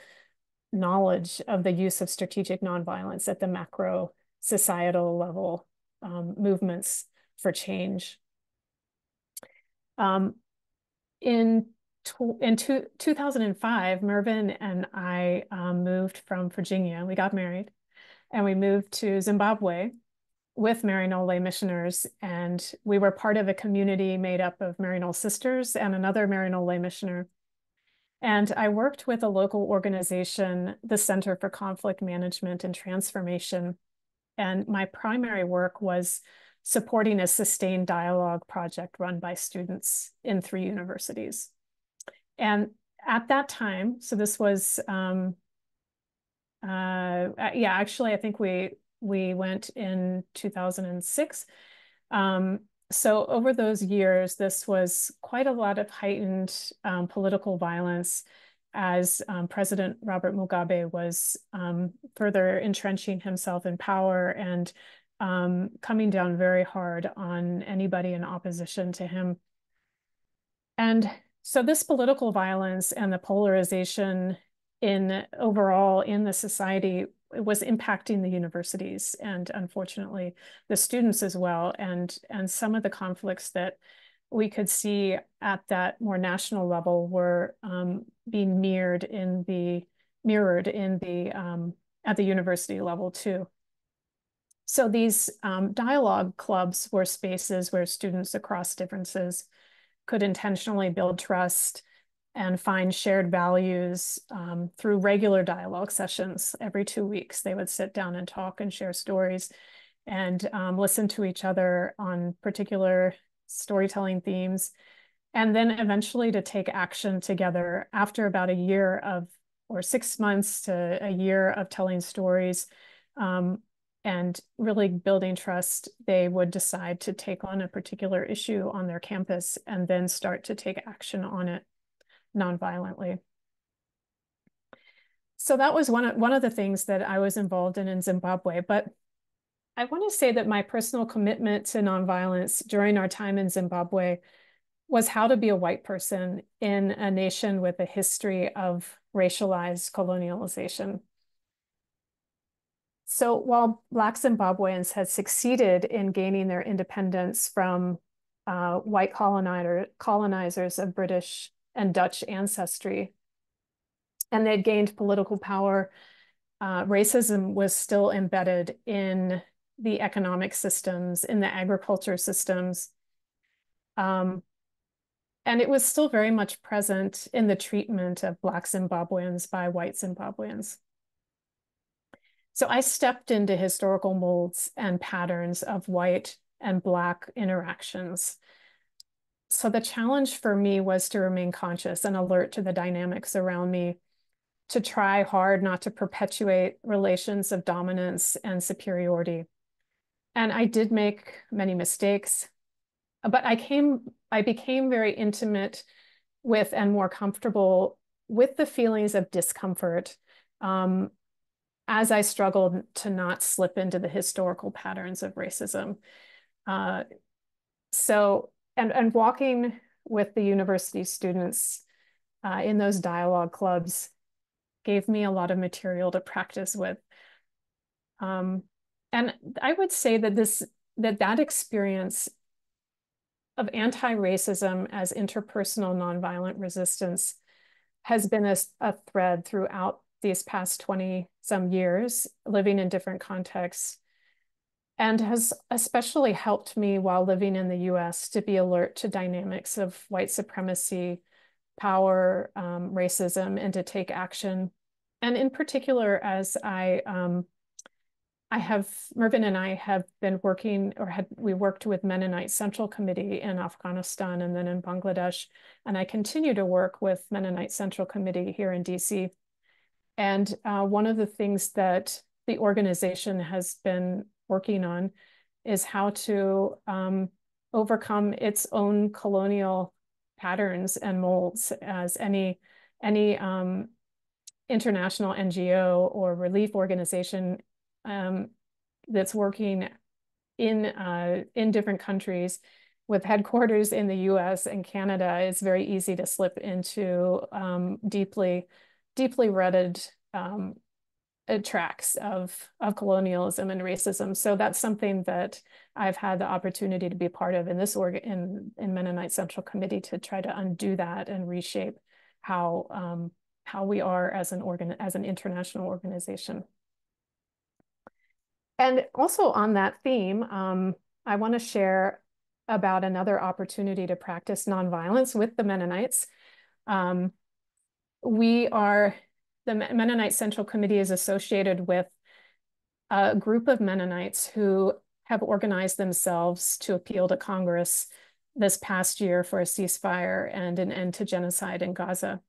knowledge of the use of strategic nonviolence at the macro societal level, movements for change. In 2005, Mervyn and I moved from Virginia. We got married, and we moved to Zimbabwe with Maryknoll Lay Missioners, and we were part of a community made up of Maryknoll sisters and another Maryknoll Lay Missioner. And I worked with a local organization, the Center for Conflict Management and Transformation. And my primary work was supporting a sustained dialogue project run by students in 3 universities. And at that time, so this was, actually, I think we went in 2006. So over those years, this was quite a lot of heightened political violence, as President Robert Mugabe was further entrenching himself in power, and coming down very hard on anybody in opposition to him. And so this political violence and the polarization overall in the society was impacting the universities, and unfortunately the students as well. And some of the conflicts that we could see at that more national level were being mirrored at the university level too. So these dialogue clubs were spaces where students across differences could intentionally build trust and find shared values through regular dialogue sessions. Every 2 weeks, they would sit down and talk and share stories, and listen to each other on particular storytelling themes, and then eventually to take action together after about a year or 6 months to a year of telling stories and really building trust. They would decide to take on a particular issue on their campus, and then start to take action on it nonviolently. So that was one of the things that I was involved in Zimbabwe. But I want to say that my personal commitment to nonviolence during our time in Zimbabwe was how to be a white person in a nation with a history of racialized colonialization. So while Black Zimbabweans had succeeded in gaining their independence from white colonizers of British and Dutch ancestry, and they'd gained political power, racism was still embedded in the economic systems, in the agriculture systems. And it was still very much present in the treatment of Black Zimbabweans by white Zimbabweans. So I stepped into historical molds and patterns of white and Black interactions. So the challenge for me was to remain conscious and alert to the dynamics around me, to try hard not to perpetuate relations of dominance and superiority. And I did make many mistakes, but I became very intimate with and more comfortable with the feelings of discomfort as I struggled to not slip into the historical patterns of racism. And walking with the university students in those dialogue clubs gave me a lot of material to practice with. And I would say that that experience of anti-racism as interpersonal nonviolent resistance has been a thread throughout these past 20 some years, living in different contexts, and has especially helped me while living in the US to be alert to dynamics of white supremacy, power, racism, and to take action. And in particular, as Mervyn and I have been working, we worked with Mennonite Central Committee in Afghanistan and then in Bangladesh, and I continue to work with Mennonite Central Committee here in DC. And one of the things that the organization has been working on is how to overcome its own colonial patterns and molds, as any international NGO or relief organization that's working in different countries with headquarters in the US and Canada. It's very easy to slip into deeply rooted tracks of colonialism and racism. So that's something that I've had the opportunity to be part of in this in Mennonite Central Committee, to try to undo that and reshape how we are as an international organization. And also on that theme, I want to share about another opportunity to practice nonviolence with the Mennonites. The Mennonite Central Committee is associated with a group of Mennonites who have organized themselves to appeal to Congress this past year for a ceasefire and an end to genocide in Gaza.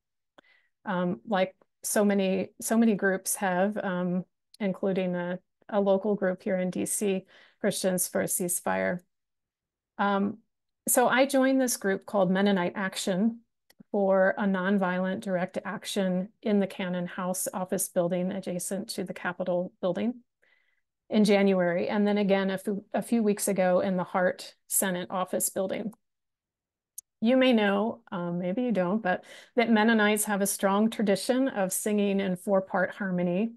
Like so many groups have, including a local group here in DC, Christians for a Ceasefire. So I joined this group called Mennonite Action for a nonviolent direct action in the Cannon House office building adjacent to the Capitol building in January, and then again a few weeks ago in the Hart Senate office building. You may know, maybe you don't, but that Mennonites have a strong tradition of singing in 4-part harmony.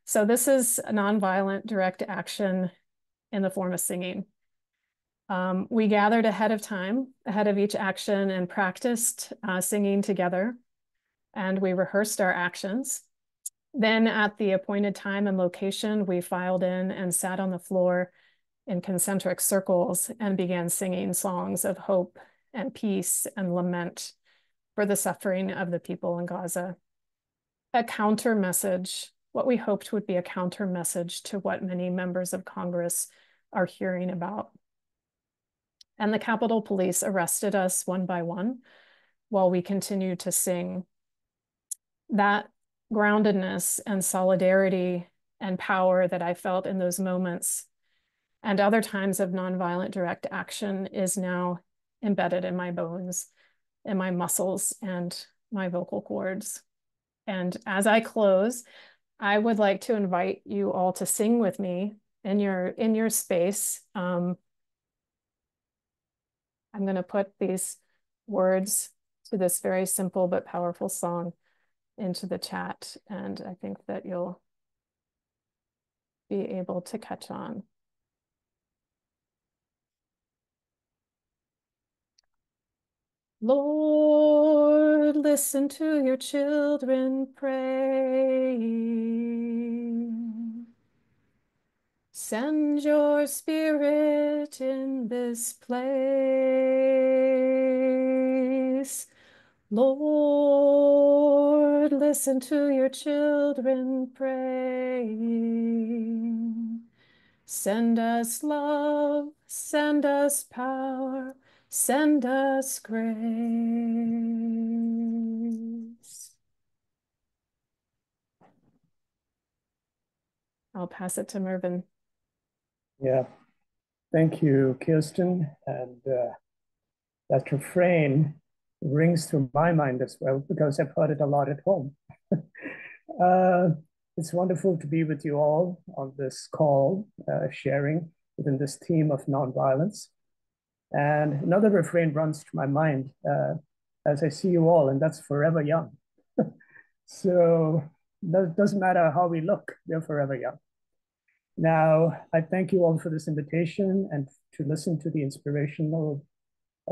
So this is a nonviolent direct action in the form of singing. We gathered ahead of each action, and practiced singing together, and we rehearsed our actions. Then at the appointed time and location, we filed in and sat on the floor in concentric circles and began singing songs of hope and peace and lament for the suffering of the people in Gaza. A counter message, what we hoped would be a counter message to what many members of Congress are hearing about. And the Capitol Police arrested us one by one while we continued to sing. That groundedness and solidarity and power that I felt in those moments and other times of nonviolent direct action is now embedded in my bones, in my muscles, and my vocal cords. And as I close, I would like to invite you all to sing with me in your space. I'm going to put these words to this very simple but powerful song into the chat, and I think that you'll be able to catch on. Lord, listen to your children praying. Send your spirit in this place. Lord, listen to your children praying. Send us love, send us power, send us grace. I'll pass it to Mervyn. Yeah, thank you, Kirsten. And that refrain rings through my mind as well, because I've heard it a lot at home. It's wonderful to be with you all on this call, sharing within this theme of nonviolence. And another refrain runs to my mind as I see you all, and that's forever young. So it doesn't matter how we look, we're forever young. Now, I thank you all for this invitation and to listen to the inspirational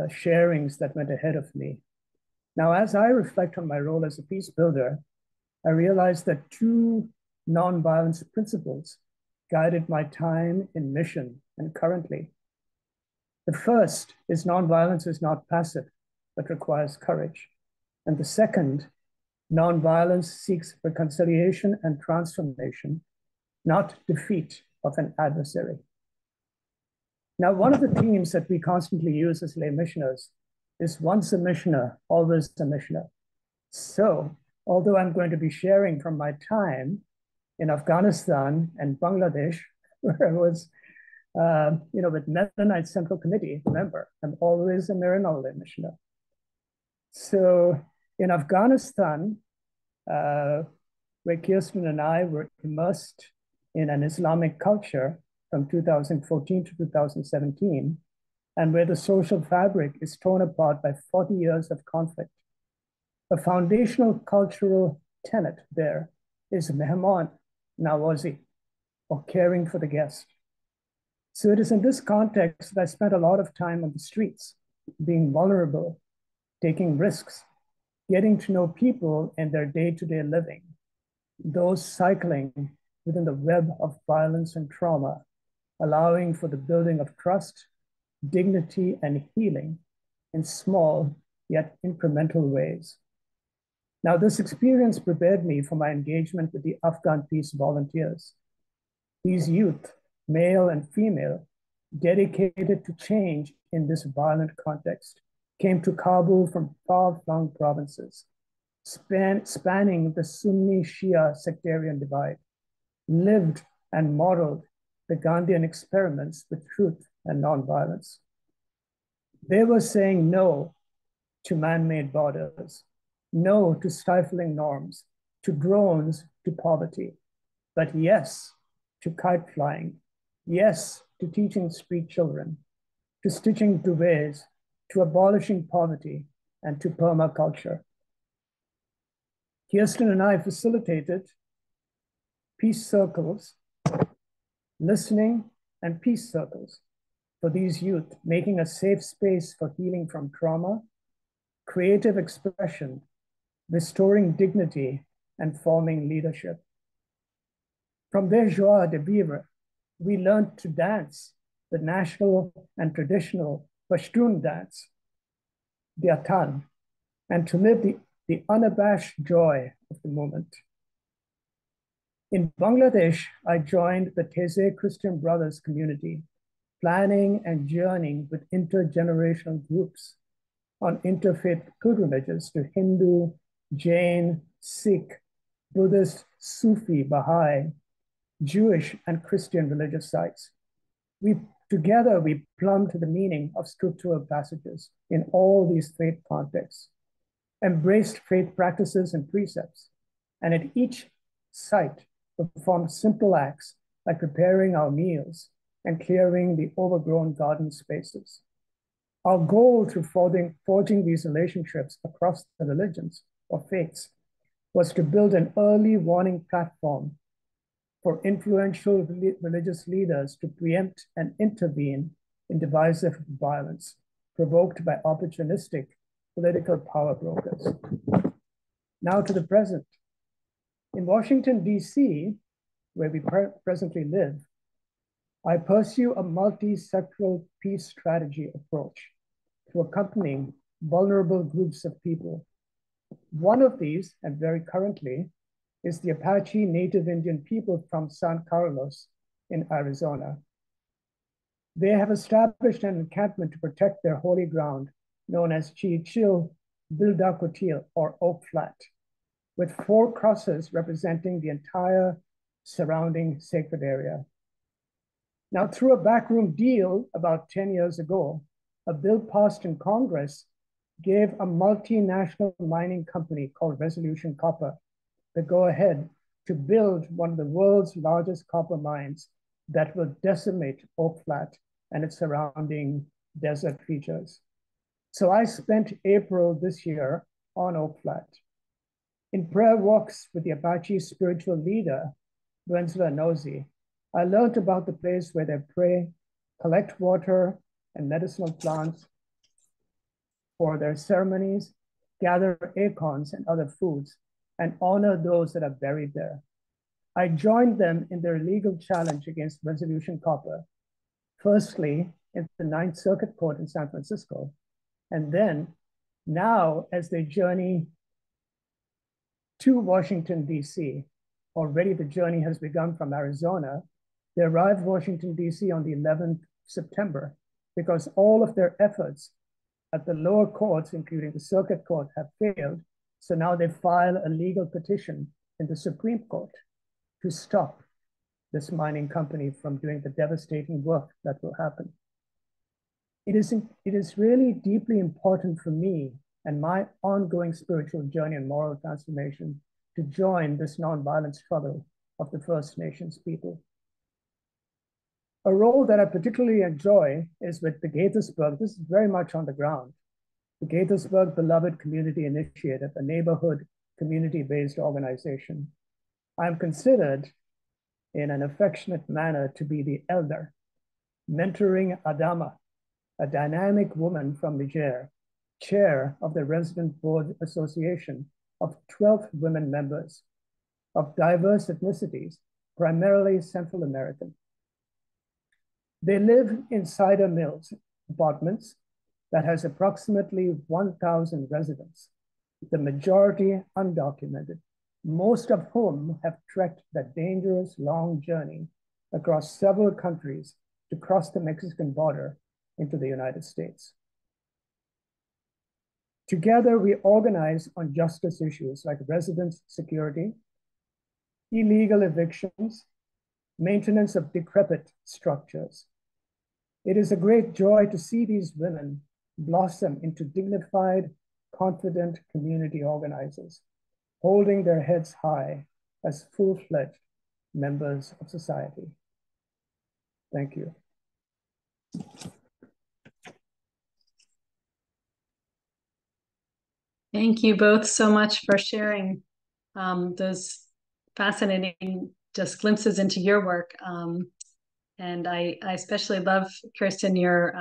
sharings that went ahead of me. Now, as I reflect on my role as a peace builder, I realized that two nonviolence principles guided my time in mission and currently. The first is nonviolence is not passive, but requires courage. And the second, nonviolence seeks reconciliation and transformation, not defeat of an adversary. Now, one of the themes that we constantly use as lay missioners is once a missioner, always a missioner. So, although I'm going to be sharing from my time in Afghanistan and Bangladesh, where I was, with Mennonite Central Committee, remember, I'm always a Maryknoll Lay Missioner. So, in Afghanistan, where Kirsten and I were immersed in an Islamic culture from 2014 to 2017, and where the social fabric is torn apart by 40 years of conflict. A foundational cultural tenet there is mehman nawazi, or caring for the guest. So it is in this context that I spent a lot of time on the streets, being vulnerable, taking risks, getting to know people in their day-to-day living, those cycling within the web of violence and trauma, allowing for the building of trust, dignity, and healing in small yet incremental ways. Now, this experience prepared me for my engagement with the Afghan peace volunteers. These youth, male and female, dedicated to change in this violent context, came to Kabul from far-flung provinces, spanning the Sunni-Shia sectarian divide, lived and modeled the Gandhian experiments with truth and nonviolence. They were saying no to man-made borders, no to stifling norms, to drones, to poverty, but yes to kite flying, yes to teaching street children, to stitching duvets, to abolishing poverty, and to permaculture. Kirsten and I facilitated peace circles, listening and peace circles for these youth, making a safe space for healing from trauma, creative expression, restoring dignity, and forming leadership. From their joie de vivre, we learned to dance the national and traditional Pashtun dance, the Atan, and to live the unabashed joy of the moment. In Bangladesh, I joined the Teze Christian Brothers community, planning and journeying with intergenerational groups on interfaith pilgrimages to Hindu, Jain, Sikh, Buddhist, Sufi, Baha'i, Jewish, and Christian religious sites. Together, we plumbed the meaning of scriptural passages in all these faith contexts, embraced faith practices and precepts, and at each site, performed simple acts like preparing our meals and clearing the overgrown garden spaces. Our goal through forging these relationships across the religions or faiths was to build an early warning platform for influential religious leaders to preempt and intervene in divisive violence provoked by opportunistic political power brokers. Now to the present. In Washington, D.C., where we presently live, I pursue a multi-sectoral peace strategy approach to accompanying vulnerable groups of people. One of these, and very currently, is the Apache Native Indian people from San Carlos in Arizona. They have established an encampment to protect their holy ground, known as Chichil Bildakutil, or Oak Flat, with 4 crosses representing the entire surrounding sacred area. Now, through a backroom deal about 10 years ago, a bill passed in Congress gave a multinational mining company called Resolution Copper the go-ahead to build one of the world's largest copper mines that will decimate Oak Flat and its surrounding desert features. So I spent April this year on Oak Flat. In prayer walks with the Apache spiritual leader, Duensla Nozi, I learned about the place where they pray, collect water and medicinal plants for their ceremonies, gather acorns and other foods, and honor those that are buried there. I joined them in their legal challenge against Resolution Copper, firstly in the Ninth Circuit Court in San Francisco, and then now as they journey to Washington, D.C. Already the journey has begun from Arizona. They arrived Washington, D.C. on the 11th September because all of their efforts at the lower courts, including the circuit court, have failed. So now they file a legal petition in the Supreme Court to stop this mining company from doing the devastating work that will happen. It is really deeply important for me and my ongoing spiritual journey and moral transformation to join this nonviolent struggle of the First Nations people. A role that I particularly enjoy is with the Gaithersburg. This is very much on the ground. The Gaithersburg Beloved Community Initiative, a neighborhood community-based organization. I'm considered in an affectionate manner to be the elder, mentoring Adama, a dynamic woman from Niger, chair of the Resident Board Association of 12 women members of diverse ethnicities, primarily Central American. They live in Cider Mills apartments that has approximately 1,000 residents, the majority undocumented, most of whom have trekked that dangerous long journey across several countries to cross the Mexican border into the United States. Together, we organize on justice issues like residence security, illegal evictions, maintenance of decrepit structures. It is a great joy to see these women blossom into dignified, confident community organizers, holding their heads high as full-fledged members of society. Thank you. Thank you both so much for sharing those fascinating just glimpses into your work. And I especially love, Kirsten, your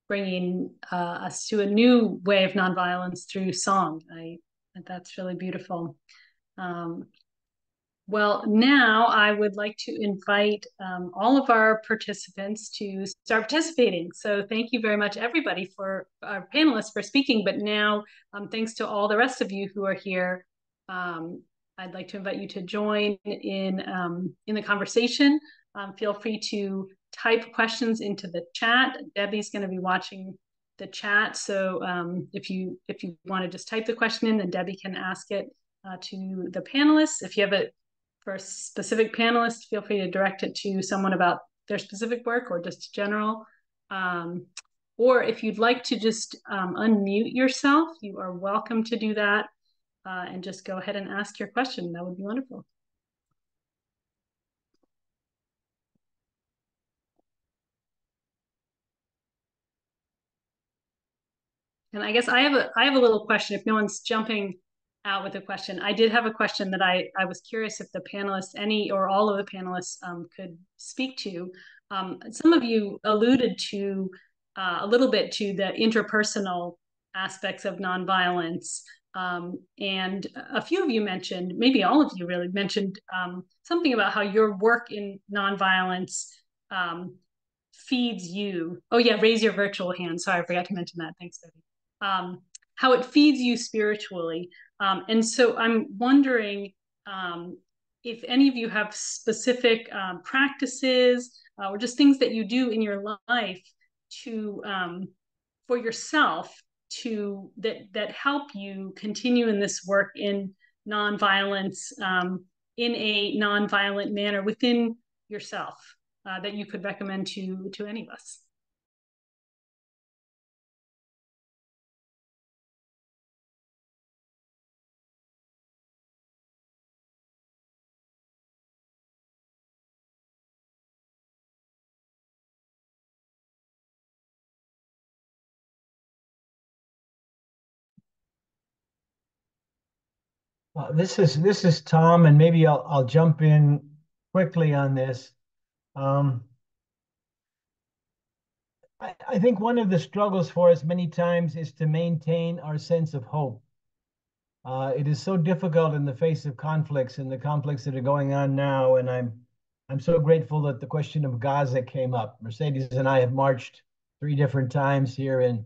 bringing us to a new way of nonviolence through song. That's really beautiful. Well, now I would like to invite all of our participants to start participating. So thank you very much, everybody, for our panelists for speaking. But now, thanks to all the rest of you who are here, I'd like to invite you to join in the conversation. Feel free to type questions into the chat. Debbie's going to be watching the chat. So if you want to just type the question in, then Debbie can ask it to the panelists. If you have it for a specific panelist, feel free to direct it to someone about their specific work or just general. Or if you'd like to just unmute yourself, you are welcome to do that and just go ahead and ask your question. That would be wonderful. And I guess I have a little question if no one's jumping out with a question. I did have a question that I was curious if the panelists, any or all of the panelists could speak to. Some of you alluded to a little bit to the interpersonal aspects of nonviolence. And a few of you mentioned, maybe all of you really mentioned something about how your work in nonviolence feeds you. Oh yeah, raise your virtual hand. Sorry, I forgot to mention that. Thanks, Debbie. How it feeds you spiritually. And so I'm wondering if any of you have specific practices or just things that you do in your life to for yourself that help you continue in this work in nonviolence, in a nonviolent manner within yourself, that you could recommend to any of us? This is Tom, and maybe I'll jump in quickly on this. I think one of the struggles for us many times is to maintain our sense of hope. It is so difficult in the face of conflicts and the conflicts that are going on now, and I'm so grateful that the question of Gaza came up. Mercedes and I have marched 3 different times here in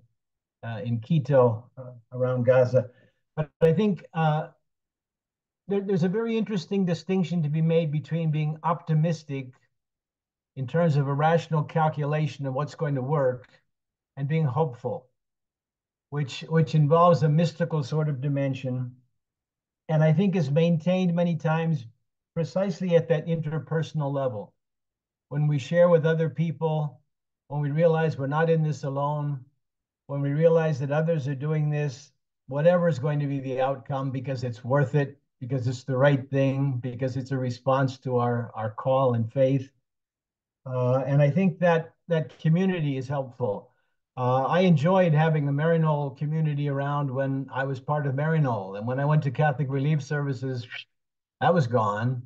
Quito around Gaza, but I think there's a very interesting distinction to be made between being optimistic in terms of a rational calculation of what's going to work and being hopeful, which involves a mystical sort of dimension, and I think is maintained many times precisely at that interpersonal level. When we share with other people, when we realize we're not in this alone, when we realize that others are doing this, whatever is going to be the outcome, because it's worth it, because it's the right thing, because it's a response to our call and faith. And I think that community is helpful. I enjoyed having the Maryknoll community around when I was part of Maryknoll. And when I went to Catholic Relief Services, that was gone.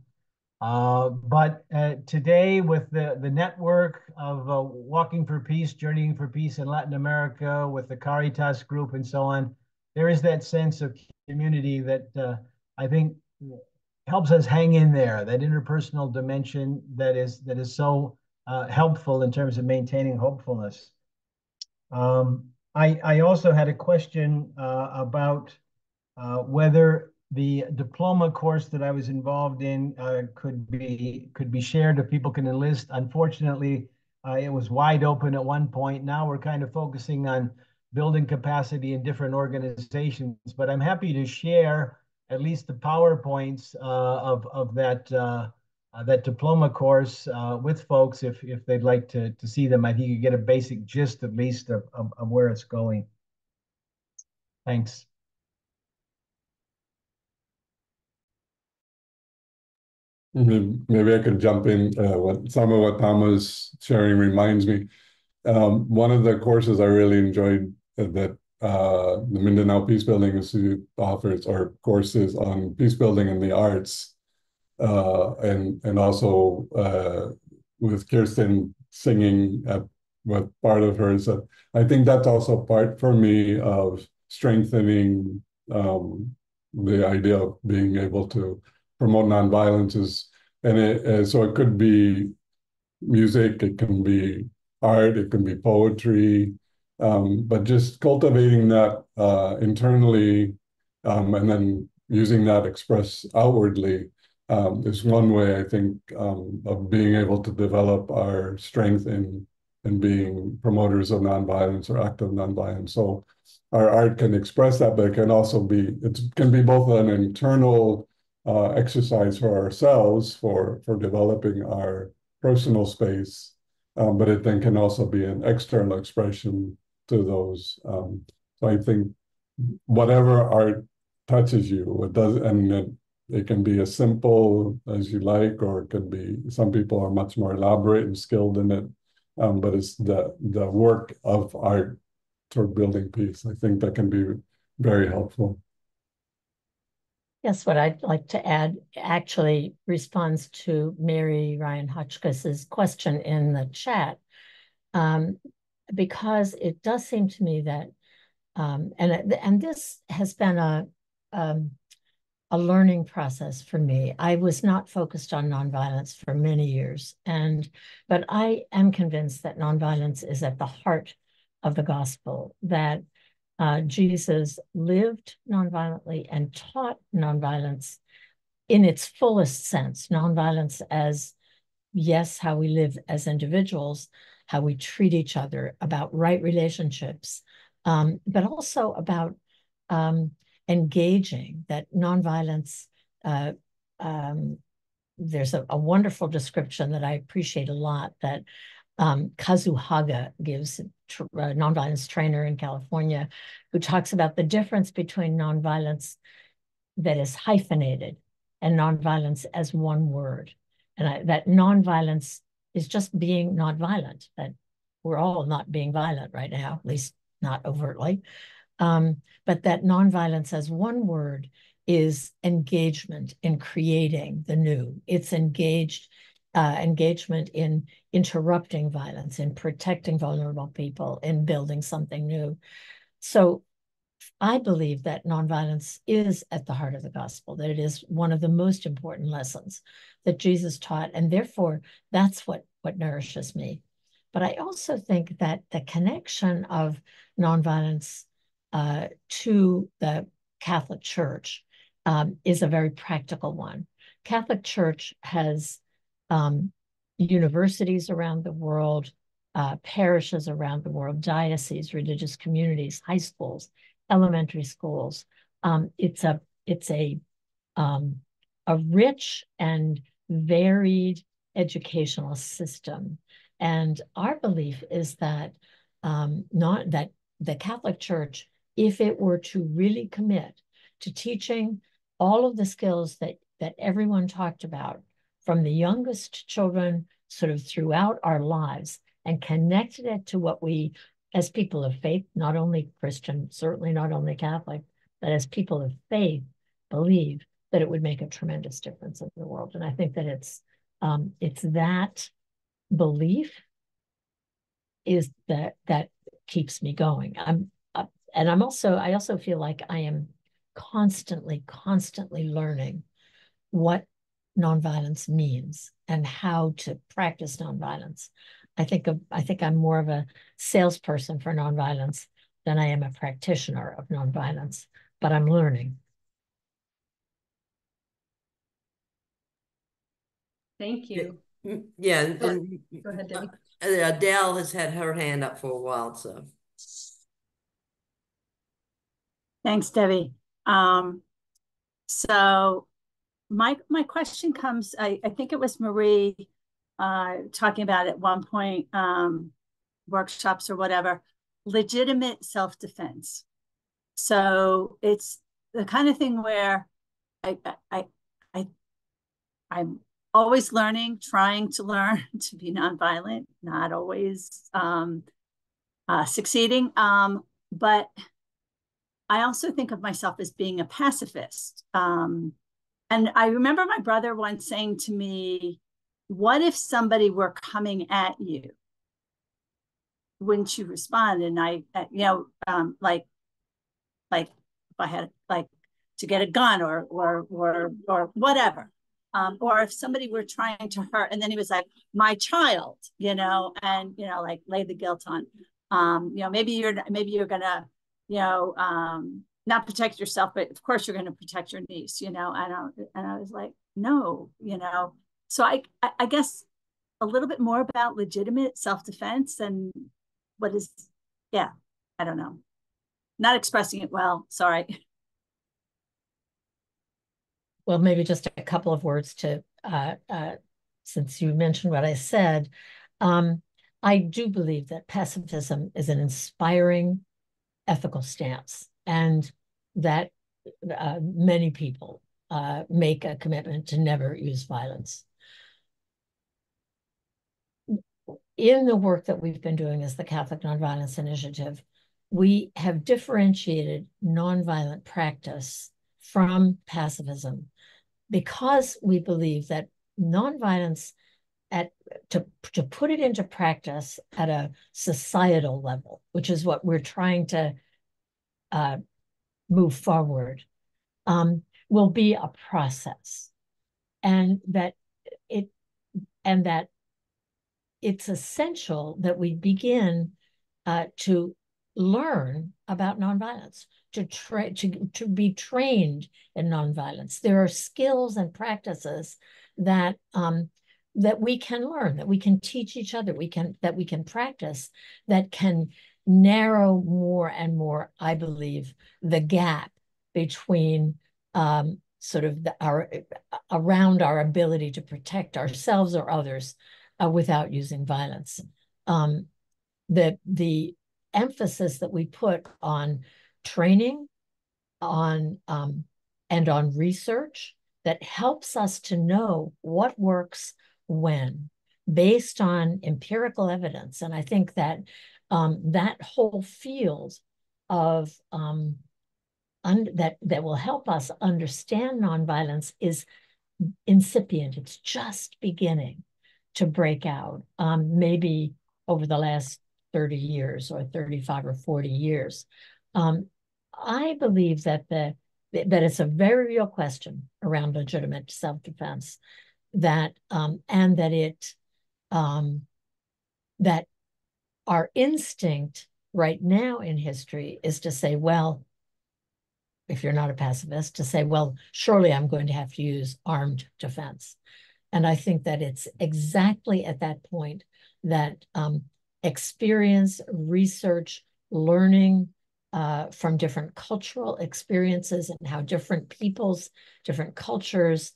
But today, with the network of Walking for Peace, Journeying for Peace in Latin America, with the Caritas group and so on, there is that sense of community that I think helps us hang in there, that interpersonal dimension that is so helpful in terms of maintaining hopefulness. I also had a question about whether the diploma course that I was involved in could be shared if people can enlist. Unfortunately, it was wide open at one point. Now we're kind of focusing on building capacity in different organizations, but I'm happy to share at least the PowerPoints of that diploma course with folks if they'd like to see them. I think you get a basic gist at least of where it's going. Thanks. Maybe I could jump in. Some of what Tom was sharing reminds me. One of the courses I really enjoyed that the Mindanao Peacebuilding Institute offers are courses on peacebuilding and the arts, and also with Kirsten singing with part of hers. I think that's also part for me of strengthening the idea of being able to promote nonviolence so it could be music, it can be art, it can be poetry, but just cultivating that internally and then using that express outwardly is one way, I think, of being able to develop our strength in being promoters of nonviolence or active nonviolence. So our art can express that, but it can be both an internal exercise for ourselves for developing our personal space, but it then can also be an external expression to those. So I think whatever art touches you, it does, and it can be as simple as you like, or it could be, some people are much more elaborate and skilled in it, but it's the work of art toward building peace. I think that can be very helpful. Yes, what I'd like to add actually responds to Mary Ryan Hotchkiss's question in the chat, because it does seem to me that, and this has been a learning process for me. I was not focused on nonviolence for many years, but I am convinced that nonviolence is at the heart of the gospel, that Jesus lived nonviolently and taught nonviolence in its fullest sense, nonviolence as yes, how we live as individuals, how we treat each other, about right relationships, but also about engaging, that nonviolence. There's a wonderful description that I appreciate a lot that Kazu Haga gives, a nonviolence trainer in California, who talks about the difference between nonviolence that is hyphenated and nonviolence as one word. And that nonviolence is just being not violent, that we're all not being violent right now, at least not overtly. But that nonviolence as one word is engagement in creating the new. It's engagement in interrupting violence, in protecting vulnerable people, in building something new. So I believe that nonviolence is at the heart of the gospel, that it is one of the most important lessons that Jesus taught, and therefore that's what nourishes me. But I also think that the connection of nonviolence to the Catholic Church is a very practical one. Catholic Church has universities around the world, parishes around the world, dioceses, religious communities, high schools, elementary schools. It's a rich and varied educational system. And our belief is that not that the Catholic Church, if it were to really commit to teaching all of the skills that everyone talked about, from the youngest children sort of throughout our lives, and connected it to what we, as people of faith, not only Christian, certainly not only Catholic, but as people of faith, believe that it would make a tremendous difference in the world. And I think that it's that belief is that keeps me going. I also feel like I am constantly learning what nonviolence means and how to practice nonviolence. I think I'm more of a salesperson for nonviolence than I am a practitioner of nonviolence, but I'm learning. Thank you. Yeah, and Go ahead, Debbie. Adele has had her hand up for a while, so. Thanks, Debbie. So my question comes, I think it was Marie talking about at one point, workshops or whatever, legitimate self-defense. So it's the kind of thing where I'm always learning, trying to learn to be nonviolent, not always succeeding. But I also think of myself as being a pacifist. And I remember my brother once saying to me, what if somebody were coming at you? Wouldn't you respond? And I, like if I had like to get a gun or whatever. Or if somebody were trying to hurt, and then he was like, my child, and, like lay the guilt on, maybe you're gonna, not protect yourself, but of course you're going to protect your niece, and I was like, no, so I guess a little bit more about legitimate self-defense and what is, I don't know, not expressing it well, sorry. Well, maybe just a couple of words to, since you mentioned what I said, I do believe that pacifism is an inspiring ethical stance, and that many people make a commitment to never use violence. In the work that we've been doing as the Catholic Nonviolence Initiative, we have differentiated nonviolent practice from pacifism because we believe that nonviolence, to put it into practice at a societal level, which is what we're trying to move forward, will be a process, and that it's essential that we begin to learn about nonviolence, to be trained in nonviolence. There are skills and practices that that we can learn, that we can teach each other, that we can practice, that can narrow more and more, I believe, the gap between sort of around our ability to protect ourselves or others without using violence. The emphasis that we put on training, and on research that helps us to know what works when, based on empirical evidence. And I think that that whole field of that will help us understand nonviolence is incipient. It's just beginning to break out, maybe over the last 30 years or 35 or 40 years. I believe that that it's a very real question around legitimate self-defense, that and that it that our instinct right now in history is to say, well, if you're not a pacifist, to say, well, surely I'm going to have to use armed defense. And I think that it's exactly at that point that experience, research, learning from different cultural experiences and how different peoples, different cultures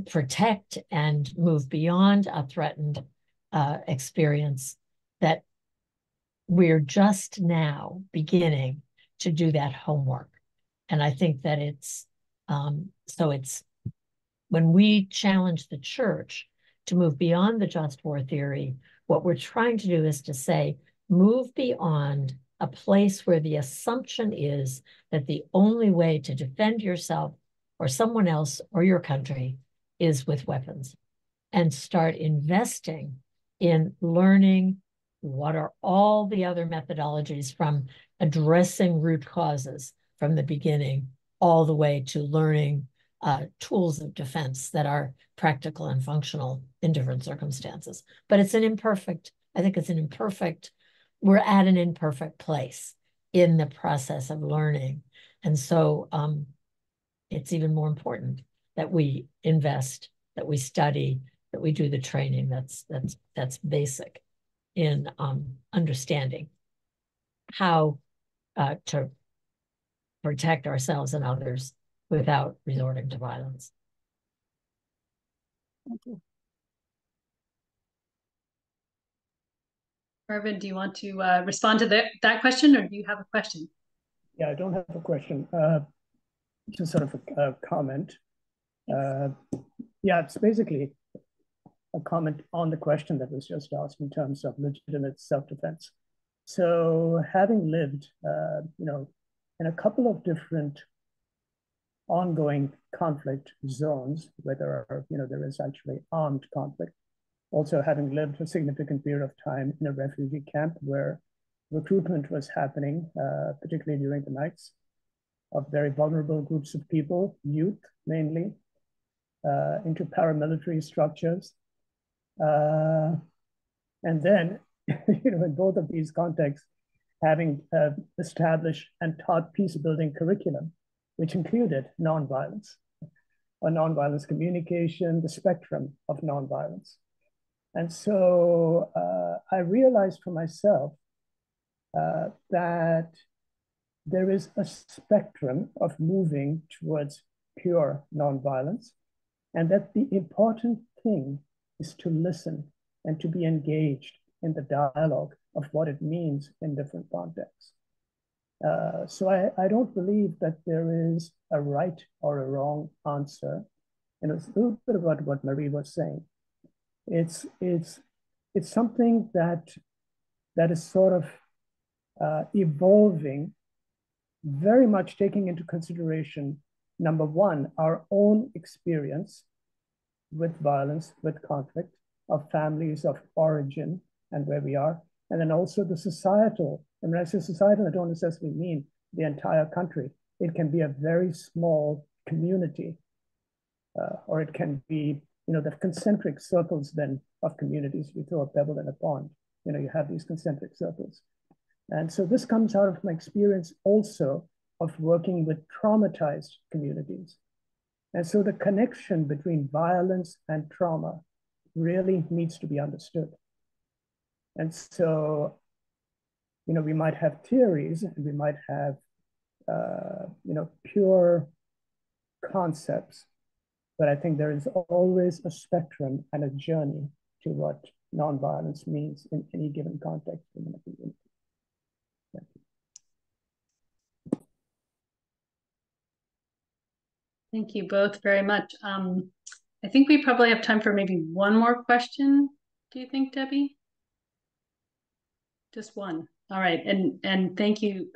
protect and move beyond a threatened experience, that we're just now beginning to do that homework. And I think that it's when we challenge the church to move beyond the just war theory, what we're trying to do is to say, move beyond a place where the assumption is that the only way to defend yourself or someone else or your country is with weapons, and start investing in learning what are all the other methodologies, from addressing root causes from the beginning all the way to learning tools of defense that are practical and functional in different circumstances. But it's an imperfect, I think it's an imperfect, we're at an imperfect place in the process of learning. And so it's even more important that we invest, that we study, that we do the training that's basic in understanding how to protect ourselves and others without resorting to violence. Thank you. Marvin, do you want to respond to that question, or do you have a question? Yeah, I don't have a question. Just sort of a comment. Yeah, it's basically a comment on the question that was just asked in terms of legitimate self-defense. So having lived, in a couple of different ongoing conflict zones where there is actually armed conflict, also having lived a significant period of time in a refugee camp where recruitment was happening, particularly during the nights, of very vulnerable groups of people, youth mainly, into paramilitary structures. And then, in both of these contexts, having established and taught peace-building curriculum, which included nonviolence, or nonviolence communication, the spectrum of nonviolence. And so I realized for myself that there is a spectrum of moving towards pure nonviolence, and that the important thing is to listen and to be engaged in the dialogue of what it means in different contexts. So I don't believe that there is a right or a wrong answer. And it's a little bit about what Marie was saying. It's something that is sort of evolving, very much taking into consideration, number one, our own experience with violence, with conflict, of families of origin and where we are, and then also the societal. And when I say societal, I don't necessarily mean the entire country. It can be a very small community, or it can be, the concentric circles then of communities. You throw a pebble in a pond, you have these concentric circles. And so this comes out of my experience also of working with traumatized communities. And so the connection between violence and trauma really needs to be understood. And so, you know, we might have theories and we might have, you know, pure concepts, but I think there is always a spectrum and a journey to what nonviolence means in any given context in the community. Thank you. Thank you both very much. I think we probably have time for maybe one more question. Do you think, Debbie? Just one. All right, and thank you,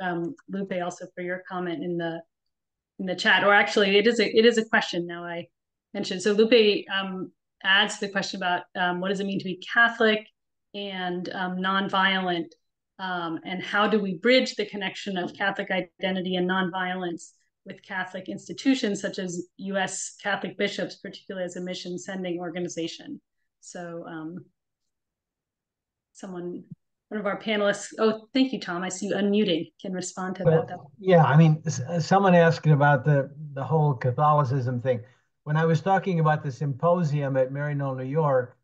Lupe, also for your comment in the chat. Or actually, it is a question now I mentioned. So Lupe adds the question about what does it mean to be Catholic and nonviolent, and how do we bridge the connection of Catholic identity and nonviolence with Catholic institutions such as U.S. Catholic bishops, particularly as a mission sending organization. So one of our panelists, oh, thank you, Tom. I see you unmuting, can respond to that. Yeah, I mean, someone asking about the whole Catholicism thing. When I was talking about the symposium at Maryknoll, New York,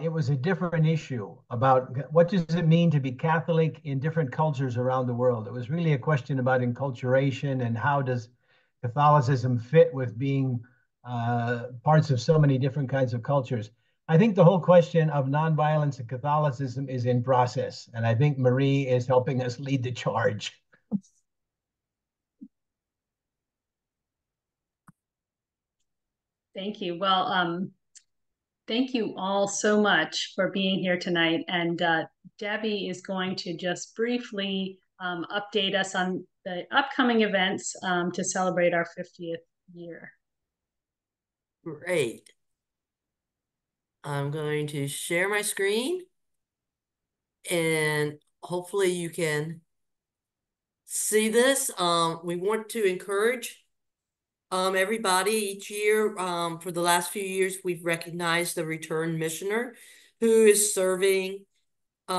it was a different issue about what does it mean to be Catholic in different cultures around the world. It was really a question about enculturation and how does Catholicism fit with being parts of so many different kinds of cultures. I think the whole question of nonviolence and Catholicism is in process, and I think Marie is helping us lead the charge. Thank you. Well, thank you all so much for being here tonight. And Debbie is going to just briefly update us on the upcoming events to celebrate our 50th year. Great. I'm going to share my screen and hopefully you can see this. We want to encourage everybody each year. For the last few years, we've recognized the returned missioner who is serving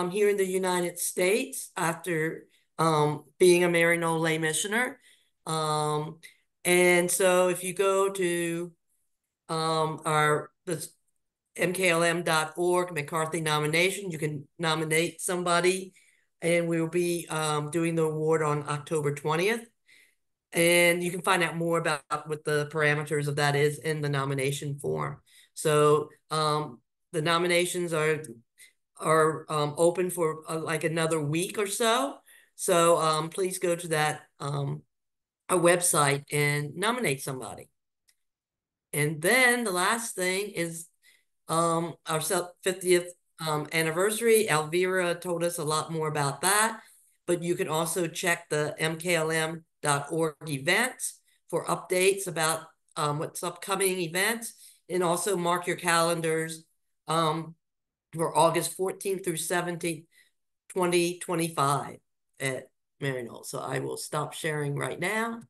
here in the United States after being a Maryknoll Lay Missioner. And so if you go to the mklm.org, McCarthy nomination, you can nominate somebody, and we'll be doing the award on October 20th. And you can find out more about what the parameters of that is in the nomination form. So the nominations are open for like another week or so. So please go to that our website and nominate somebody. And then the last thing is our 50th anniversary. Elvira told us a lot more about that, but you can also check the mklm.org events for updates about what's upcoming events, and also mark your calendars for August 14th through 17th, 2025 at Maryknoll. So I will stop sharing right now.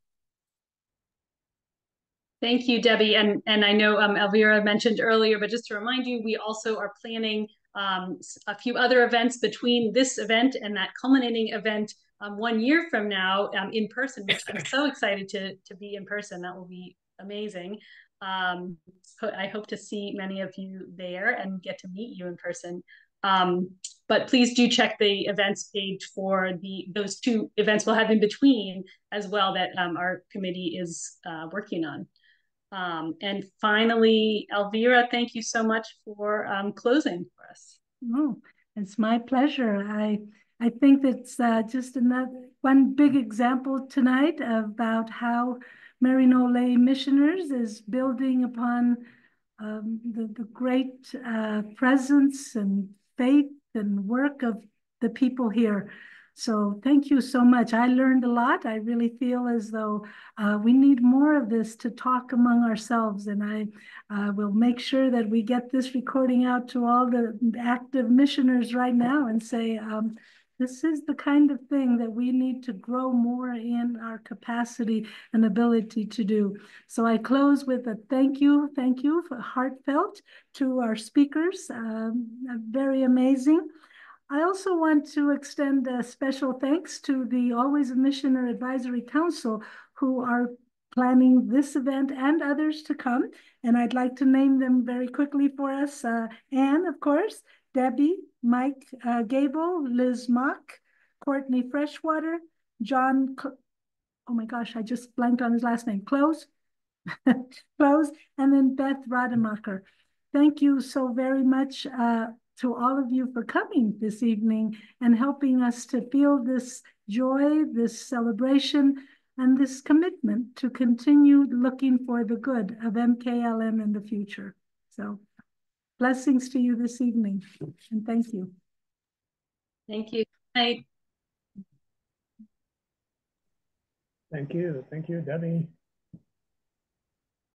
Thank you, Debbie. And I know Elvira mentioned earlier, but just to remind you, we also are planning a few other events between this event and that culminating event 1 year from now in person, which I'm so excited to be in person. That will be amazing. I hope to see many of you there and get to meet you in person. But please do check the events page for those two events we'll have in between as well that our committee is working on. And finally, Elvira, thank you so much for closing for us. Oh, it's my pleasure. I think that's just one big example tonight about how Maryknoll Lay Missioners is building upon the great presence and faith and work of the people here. So thank you so much. I learned a lot. I really feel as though we need more of this to talk among ourselves. And I will make sure that we get this recording out to all the active missioners right now and say, this is the kind of thing that we need to grow more in our capacity and ability to do. So I close with a thank you for heartfelt to our speakers. Very amazing. I also want to extend a special thanks to the Always a Missioner Advisory Council, who are planning this event and others to come. And I'd like to name them very quickly for us. Anne, of course, Debbie, Mike Gable, Liz Mock, Courtney Freshwater, John, oh my gosh, I just blanked on his last name, Close, Close, and then Beth Rademacher. Thank you so very much to all of you for coming this evening and helping us to feel this joy, this celebration, and this commitment to continue looking for the good of MKLM in the future. So blessings to you this evening, and thank you. Thank you. Bye. Thank you, Debbie.